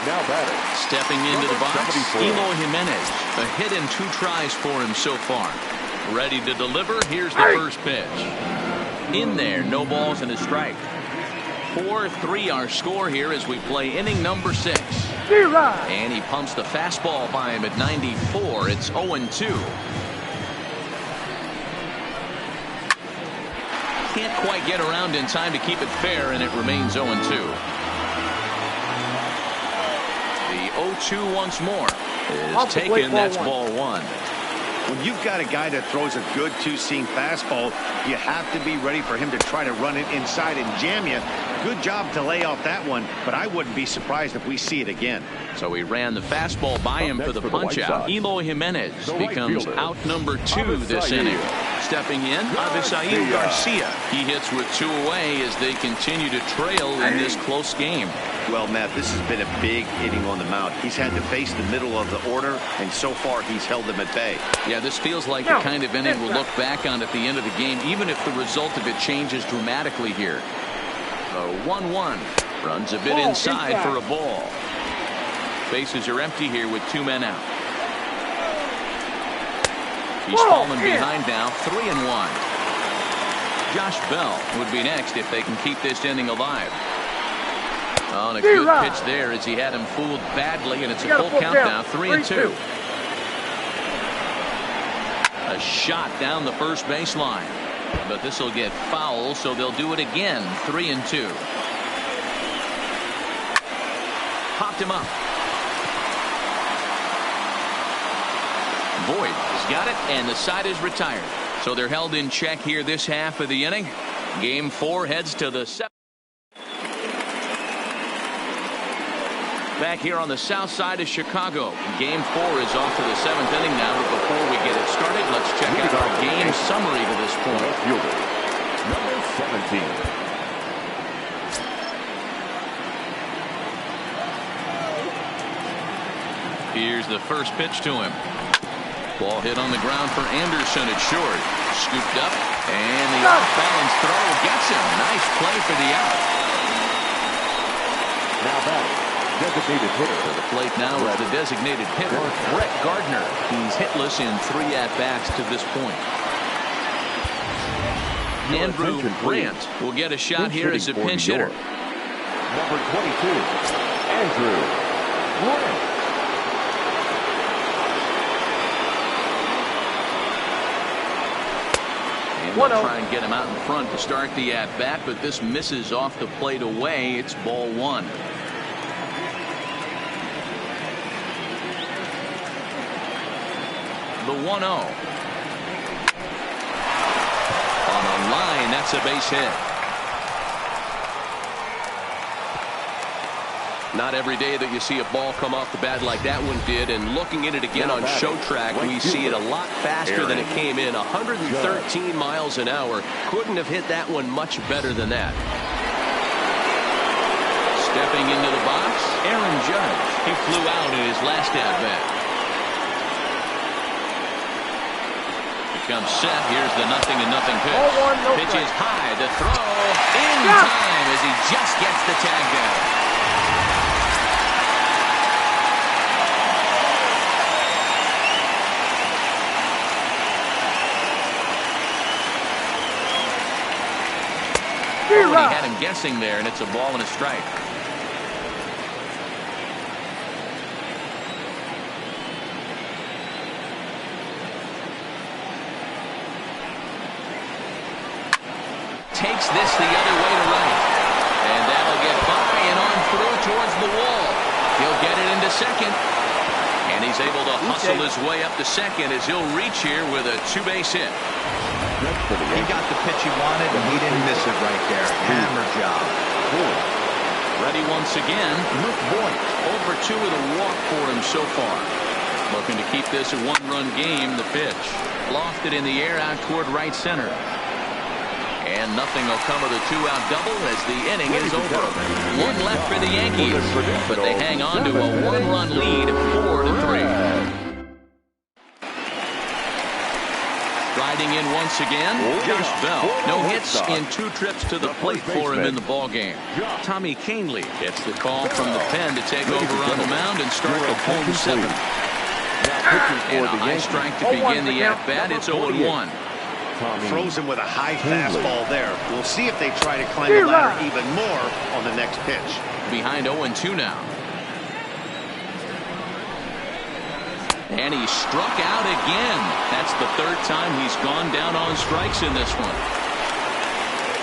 Speaker 4: Now batting.
Speaker 1: Stepping into the box, Eloy Jimenez. A hit in 2 tries for him so far. Ready to deliver. Here's the first pitch. In there, no balls and a strike. 4-3 our score here as we play inning number 6. And he pumps the fastball by him at 94. It's 0-2. Can't quite get around in time to keep it fair, and it remains 0-2. The 0-2 once more is taken. That's ball 1.
Speaker 2: When you've got a guy that throws a good 2-seam fastball, you have to be ready for him to try to run it inside and jam you. Good job to lay off that one, but I wouldn't be surprised if we see it again.
Speaker 1: So he ran the fastball by him for the punch out. Eloy Jimenez becomes out number 2 this inning. Stepping in, Avisail Garcia. He hits with 2 away as they continue to trail in this close game.
Speaker 2: Well, Matt, this has been a big inning on the mound. He's had to face the middle of the order, and so far he's held them at bay.
Speaker 1: Yeah, this feels like the kind of inning we'll look back on at the end of the game, even if the result of it changes dramatically here. The 1-1 runs a bit inside for a ball. Bases are empty here with 2 men out. He's fallen behind now, 3-1. Josh Bell would be next if they can keep this inning alive. On a good pitch there as he had him fooled badly, and it's a full count now, 3-2. A shot down the first baseline, but this will get foul, so they'll do it again. 3-2. Popped him up. Boyd has got it, and the side is retired. So they're held in check here this half of the inning. Game 4 heads to the 7th. Back here on the south side of Chicago. Game 4 is off to the 7th inning now, but before we get it started, let's check out our game summary to this point.
Speaker 4: Number 17.
Speaker 1: Here's the first pitch to him. Ball hit on the ground for Anderson at short. Scooped up, and the off-balance throw gets him. Nice play for the out.
Speaker 4: Now batting, designated hitter.
Speaker 1: To the plate now is the designated hitter, Brett Gardner. He's hitless in 3 at-bats to this point. Andrew Brandt will get a shot here as a pinch hitter.
Speaker 4: Number 22, Andrew Brandt.
Speaker 1: We'll try and get him out in front to start the at-bat, but this misses off the plate away. It's ball 1. The 1-0. On the line, that's a base hit.
Speaker 7: Not every day that you see a ball come off the bat like that one did, and looking at it again on show track, we see it a lot faster than it came in. 113 miles an hour. Couldn't have hit that one much better than that.
Speaker 1: Stepping into the box, Aaron Judge. He flew out in his last at-bat. Comes set. Here's the 0-0 pitch. Pitch is high. The throw in time as he just gets the tag down. Already had him guessing there, and it's a ball and a strike. Takes this the other way to right. And that'll get by and on through towards the wall. He'll get it into second. And he's able to hustle his way up to second as he'll reach here with a 2-base hit.
Speaker 3: He got the pitch he wanted, and he didn't miss it right there. Hammer job.
Speaker 1: Ready once again. Luke Voigt. Over 2 with a walk for him so far. Looking to keep this a 1-run game. The pitch. Lofted in the air out toward right center. And nothing will come of the 2-out double as the inning is over. 1 left for the Yankees, but they hang on to a 1-run lead, 4-3. Riding in once again, Josh Bell. No hits in 2 trips to the plate for him in the ballgame. Tommy Kahnle gets the call from the pen to take over on the mound and start the home 7. And a high strike to begin the at-bat. It's 0-1.
Speaker 2: Throws him with a high fastball there. We'll see if they try to climb the ladder even more on the next pitch.
Speaker 1: Behind 0-2 now. And he struck out again. That's the 3rd time he's gone down on strikes in this one.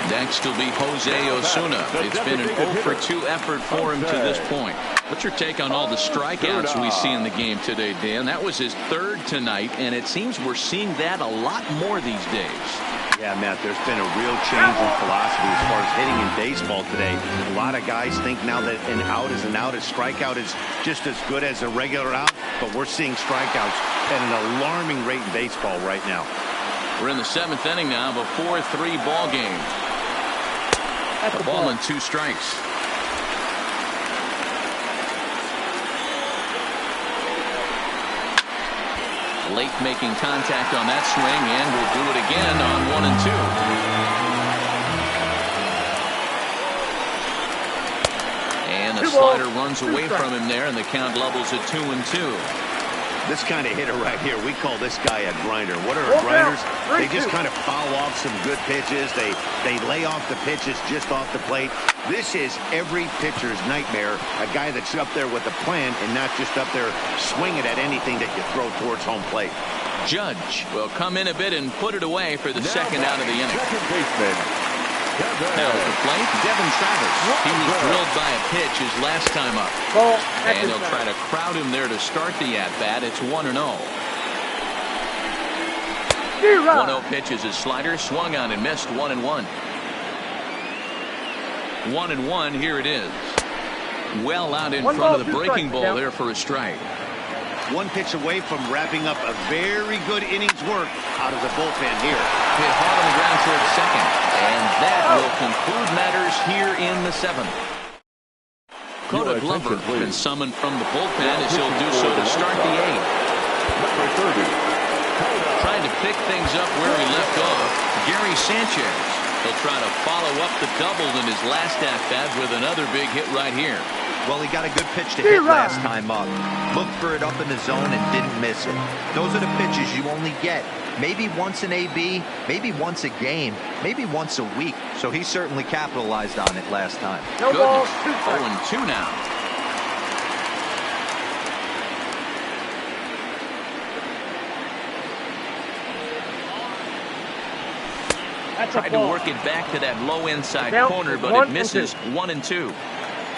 Speaker 1: Next will be Jose Osuna. It's been an 0-for-2 effort for him to this point. What's your take on all the strikeouts we see in the game today, Dan? That was his 3rd tonight, and it seems we're seeing that a lot more these days.
Speaker 2: Yeah, Matt, there's been a real change in philosophy as far as hitting in baseball today. A lot of guys think now that an out is an out, a strikeout is just as good as a regular out, but we're seeing strikeouts at an alarming rate in baseball right now.
Speaker 1: We're in the 7th inning now of a 4-3 ball game. A ball and 2 strikes. Late making contact on that swing, and will do it again on 1-2. And the slider runs away from him there, and the count levels at 2-2.
Speaker 2: This kind of hitter right here, we call this guy a grinder. What are grinders? They just kind of foul off some good pitches. They lay off the pitches just off the plate. This is every pitcher's nightmare, a guy that's up there with a plan and not just up there swinging at anything that you throw towards home plate.
Speaker 1: Judge will come in a bit and put it away for the 2nd out of the inning.
Speaker 4: Second baseman,
Speaker 1: Now at the plate, Devin Travis. He was drilled by a pitch his last time up. And he'll try to crowd him there to start the at-bat. It's 1-0. 1-0 pitch is his slider, swung on and missed. 1-1. 1-1, here it is. Well out in front of the breaking ball there for a strike.
Speaker 2: 1 pitch away from wrapping up a very good innings work out of the bullpen here.
Speaker 1: Hit hard on the ground towards second. And that will conclude matters here in the 7th. Dakota Glover been summoned from the bullpen as he'll do so to start the eighth. Trying to pick things up where he left off, Gary Sanchez. He'll try to follow up the double in his last at-bat with another big hit right here.
Speaker 3: Well, he got a good pitch to hit last time up. Looked for it up in the zone and didn't miss it. Those are the pitches you only get maybe once in AB, maybe once a game, maybe once a week. So he certainly capitalized on it last time.
Speaker 5: No balls,
Speaker 1: 0-2 now. Tried to work it back to that low inside corner, but it misses. 1-2.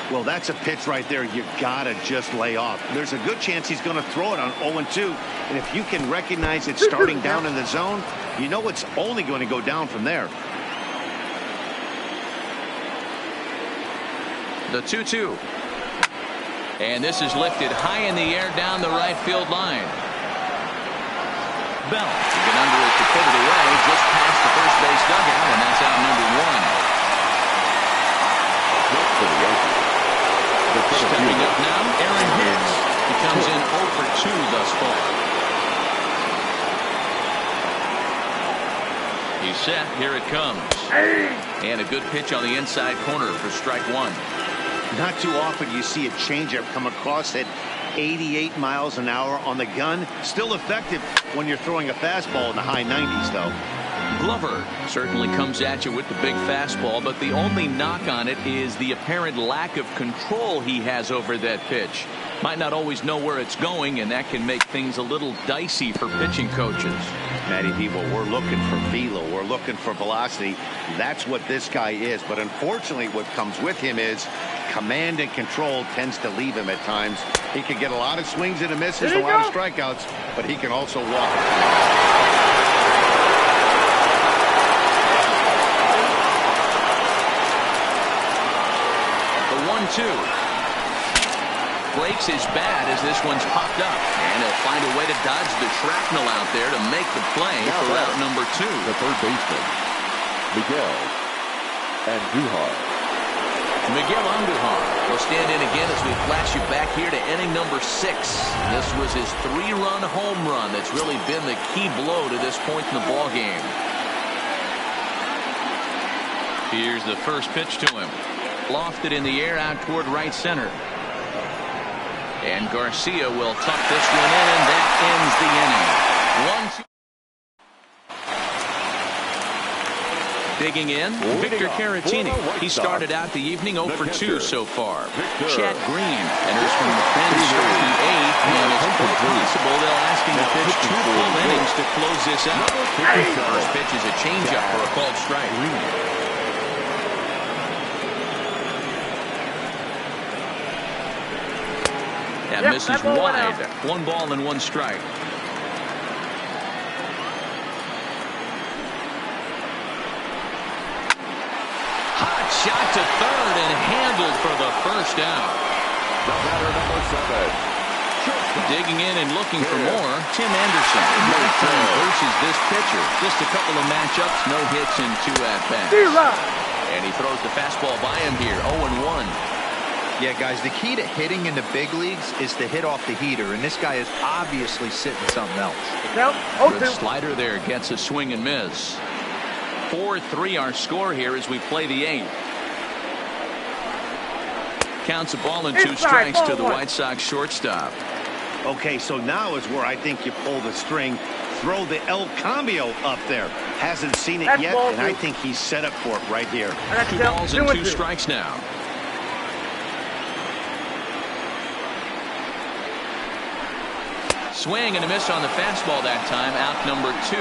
Speaker 2: Well, that's a pitch right there you gotta just lay off. There's a good chance he's going to throw it on 0-2. And if you can recognize it starting down in the zone, you know it's only going to go down from there.
Speaker 1: The 2-2. And this is lifted high in the air down the right field line. Bell to get under it to put it away just past the first base dugout, and that's out number one. Stepping up now, Aaron Hicks. He comes in 0 for 2 thus far. He's set. Here it comes. And a good pitch on the inside corner for strike one.
Speaker 2: Not too often you see a changeup come across at 88 miles an hour on the gun. Still effective when you're throwing a fastball in the high 90s, though.
Speaker 1: Glover certainly comes at you with the big fastball, but the only knock on it is the apparent lack of control he has over that pitch. Might not always know where it's going, and that can make things a little dicey for pitching coaches.
Speaker 2: Matty people, we're looking for velo. We're looking for velocity. That's what this guy is. But unfortunately, what comes with him is command and control tends to leave him at times. He can get a lot of swings and misses, a lot of strikeouts, but he can also walk.
Speaker 1: The 1-2. Breaks his bat as this one's popped up, and he'll find a way to dodge the shrapnel out there to make the play for out number 2.
Speaker 4: The third baseman, Miguel Andujar.
Speaker 1: Miguel Andujar will stand in again as we flash you back here to inning number 6. This was his 3-run home run that's really been the key blow to this point in the ball game. Here's the first pitch to him. Lofted in the air out toward right center. And Garcia will tuck this one in, and that ends the inning. 1-2. Digging in, Victor Caratini. He started out the evening 0 for 2 so far. Chad Green enters from the bench starting the 8th, and it's quite possible they'll ask him to pitch 2 full innings to close this out. First pitch is a changeup for a called strike. That misses wide. 1 ball and 1 strike. Hot shot to third and handled for the first out.
Speaker 4: The batter number 7.
Speaker 1: Digging in and looking for more, Tim Anderson. Lifetime versus this pitcher. Just a couple of matchups, no hits in 2 at-bats. And he throws the fastball by him here, 0-1.
Speaker 3: Yeah, guys, the key to hitting in the big leagues is to hit off the heater, and this guy is obviously sitting something else.
Speaker 1: Good slider there, gets a swing and miss. 4-3 our score here as we play the 8th. Counts a ball and 2 strikes to the White Sox shortstop.
Speaker 2: Okay, so now is where I think you pull the string. Throw the El Cambio up there. Hasn't seen it yet, and I think he's set up for it right here.
Speaker 1: 2 balls and 2 strikes now. Swing and a miss on the fastball that time, out number 2.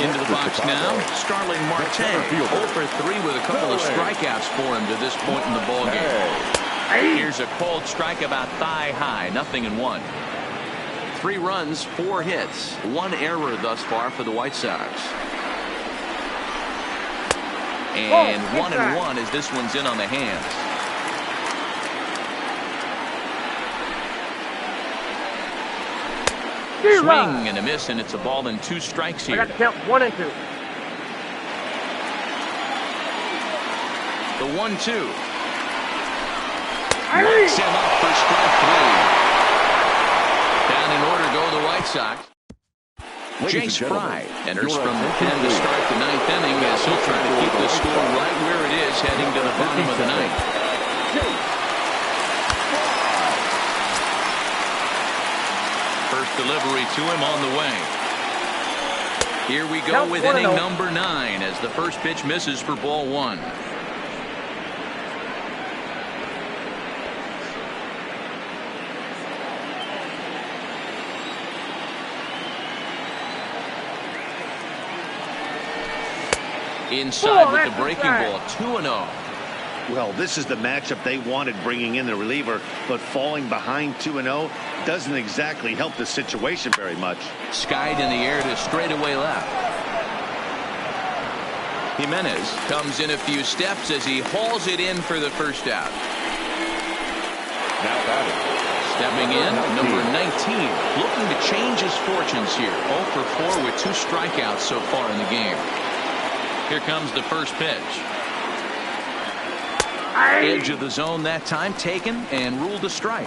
Speaker 1: Into the box now, Starling Marte. 0 for 3 with a couple of strikeouts for him to this point in the ballgame. Here's a called strike about thigh high, 0-1. 3 runs, 4 hits, 1 error thus far for the White Sox. And 1-1 as this one's in on the hands. Swing and a miss, and it's a ball and 2 strikes here.
Speaker 5: I got to count 1 and 2.
Speaker 1: The 1-2. Knocks him up for strike 3. Down in order go the White Sox. Jace Fry enters from the pen to start the 9th inning as he'll try to keep the score right where it is heading to the bottom of the 9th. First delivery to him on the way. Here we go with inning number 9 as the first pitch misses for ball 1. Inside with the breaking ball, 2-0.
Speaker 2: Well, this is the matchup they wanted, bringing in the reliever, but falling behind 2-0 doesn't exactly help the situation very much.
Speaker 1: Skied in the air to straightaway left. Jimenez comes in a few steps as he hauls it in for the first out.
Speaker 4: Now batting.
Speaker 1: Stepping in, number 19, looking to change his fortunes here. 0 for 4 with 2 strikeouts so far in the game. Here comes the first pitch. Edge of the zone that time, taken and ruled a strike.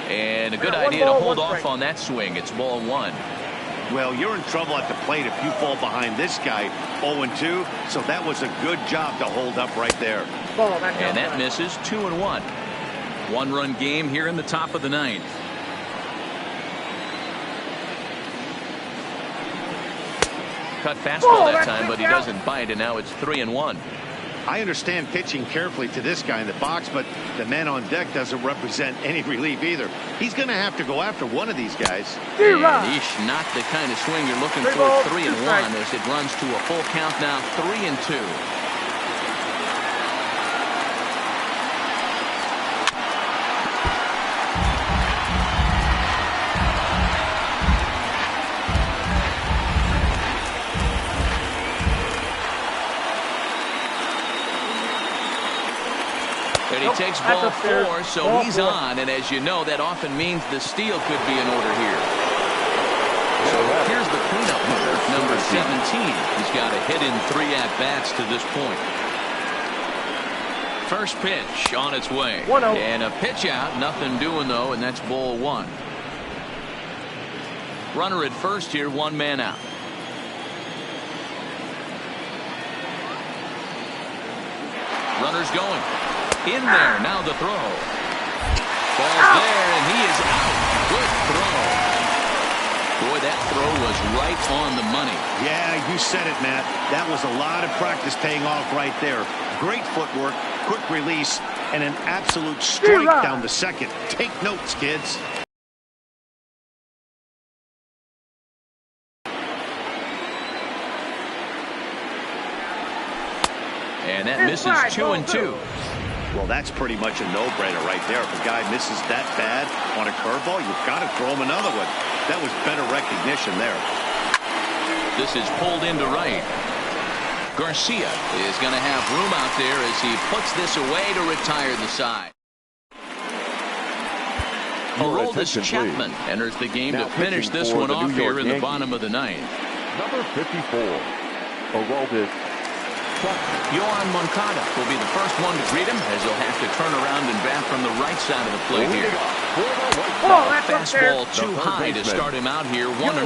Speaker 1: And a good idea to hold off on that swing. It's ball 1.
Speaker 2: Well, you're in trouble at the plate if you fall behind this guy 0-2, so that was a good job to hold up right there.
Speaker 1: And that misses. 2-1. 1-run game here in the top of the 9th. Cut fastball that time, but he doesn't bite, and now it's 3-1.
Speaker 2: I understand pitching carefully to this guy in the box, but the man on deck doesn't represent any relief either. He's going to have to go after one of these guys.
Speaker 1: And not the kind of swing you're looking for. 3-1 as it runs to a full count now. 3-2. And he takes ball 4, so he's on. And as you know, that often means the steal could be in order here. So here's the cleanup hitter, number 17. He's got a hit in 3 at-bats to this point. First pitch on its way. And a pitch out. Nothing doing, though, and that's ball 1. Runner at first here, 1 man out. Runner's going. In there, now the throw. Ball's there, and he is out. Good throw. Boy, that throw was right on the money.
Speaker 2: Yeah, you said it, Matt. That was a lot of practice paying off right there. Great footwork, quick release, and an absolute strike down the second. Take notes, kids.
Speaker 1: And that misses 2-2.
Speaker 2: Well, that's pretty much a no-brainer right there. If a guy misses that bad on a curveball, you've got to throw him another one. That was better recognition there.
Speaker 1: This is pulled into right. Garcia is going to have room out there as he puts this away to retire the side. Aroldis Chapman enters the game to finish this one off here in the bottom of the 9th.
Speaker 4: Number 54, Aroldis.
Speaker 1: Yohan Moncada will be the first one to greet him as he'll have to turn around and bat from the right side of the plate here. Fastball too high to start him out here, 1-0.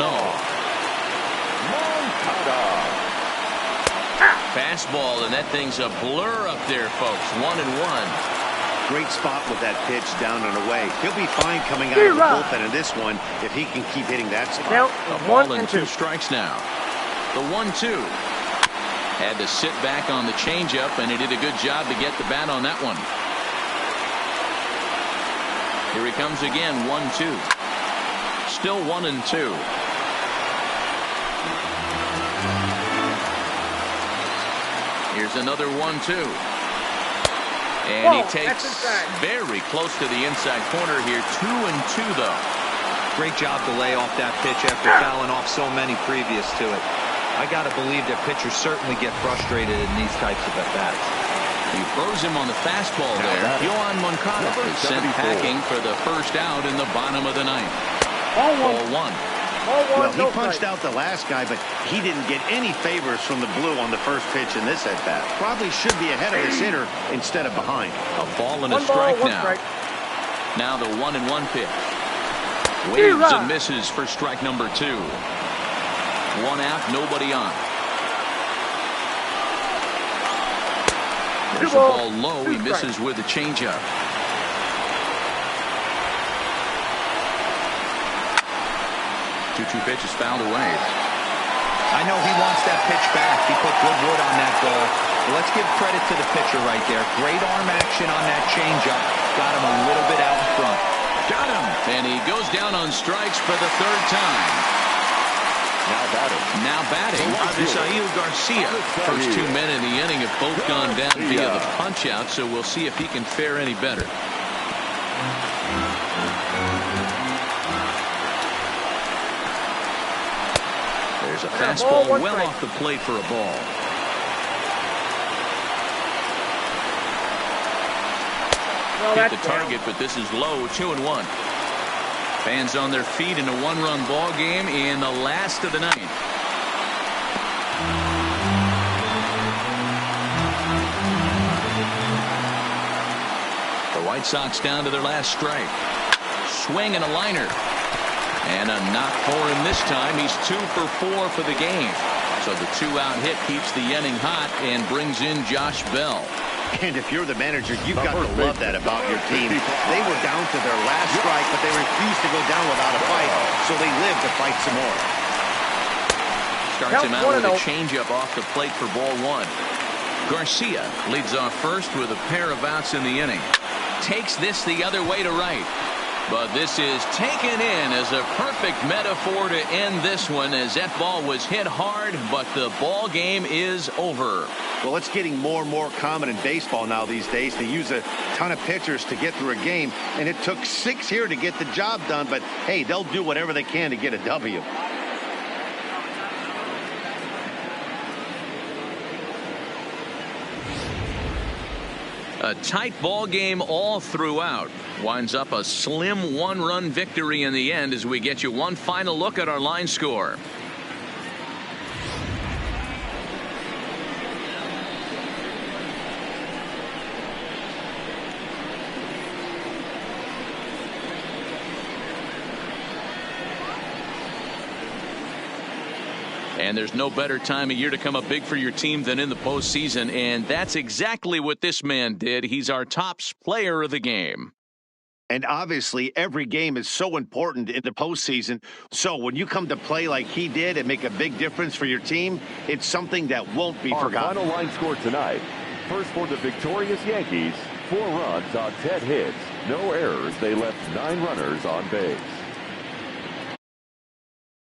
Speaker 1: Fastball, and that thing's a blur up there, folks. 1-1.
Speaker 2: Great spot with that pitch down and away. He'll be fine coming out of the bullpen in this one if he can keep hitting that spot.
Speaker 1: A ball and 2 strikes now. The 1-2. Had to sit back on the changeup, and he did a good job to get the bat on that one. Here he comes again, 1-2. Still 1-2. Here's another 1-2. And he takes very close to the inside corner here. 2-2, though.
Speaker 3: Great job to lay off that pitch after fouling off so many previous to it. I got to believe that pitchers certainly get frustrated in these types of at-bats.
Speaker 1: He throws him on the fastball there. Yohan Moncada is sent packing for the first out in the bottom of the 9th. Ball 1.
Speaker 5: Ball one,
Speaker 2: Well, he
Speaker 5: no
Speaker 2: punched
Speaker 5: strike.
Speaker 2: out the last guy, but he didn't get any favors from the blue on the first pitch in this at-bat. Probably should be ahead of his hitter instead of behind.
Speaker 1: A ball and a
Speaker 5: One ball,
Speaker 1: strike
Speaker 5: one
Speaker 1: now.
Speaker 5: strike.
Speaker 1: Now the 1-1 pitch. Waves and misses for strike number 2. One out, nobody on. There's a ball low. He misses with a changeup. Two pitches fouled away.
Speaker 3: I know he wants that pitch back. He put good wood on that ball. But let's give credit to the pitcher right there. Great arm action on that changeup. Got him a little bit out in front.
Speaker 1: Got him. And he goes down on strikes for the 3rd time. Now batting. Avisail Garcia. First 2 men in the inning have both gone down via the punch out, so we'll see if he can fare any better. There's a fastball well off the plate for a ball. Hit the target, but this is low. 2-1. Fans on their feet in a 1-run ball game in the last of the 9th. The White Sox down to their last strike. Swing and a liner. And a knock for him this time. He's 2 for 4 for the game. So the 2-out hit keeps the inning hot and brings in Josh Bell.
Speaker 2: And if you're the manager, you've got to love that about your team. They were down to their last strike, but they refused to go down without a fight, so they lived to fight some more.
Speaker 1: Starts him out with a changeup off the plate for ball 1. Garcia leads off first with a pair of outs in the inning. Takes this the other way to right. But this is taken in as a perfect metaphor to end this one, as that ball was hit hard, but the ball game is over.
Speaker 2: Well, it's getting more and more common in baseball now these days to use a ton of pitchers to get through a game, and it took 6 here to get the job done, but hey, they'll do whatever they can to get a W.
Speaker 1: A tight ball game all throughout. Winds up a slim 1-run victory in the end as we get you one final look at our line score. And there's no better time of year to come up big for your team than in the postseason, and that's exactly what this man did. He's our top player of the game.
Speaker 2: And obviously, every game is so important in the postseason. So when you come to play like he did and make a big difference for your team, it's something that won't be forgotten.
Speaker 4: Our final line score tonight. First for the victorious Yankees, 4 runs on 10 hits. No errors. They left 9 runners on base.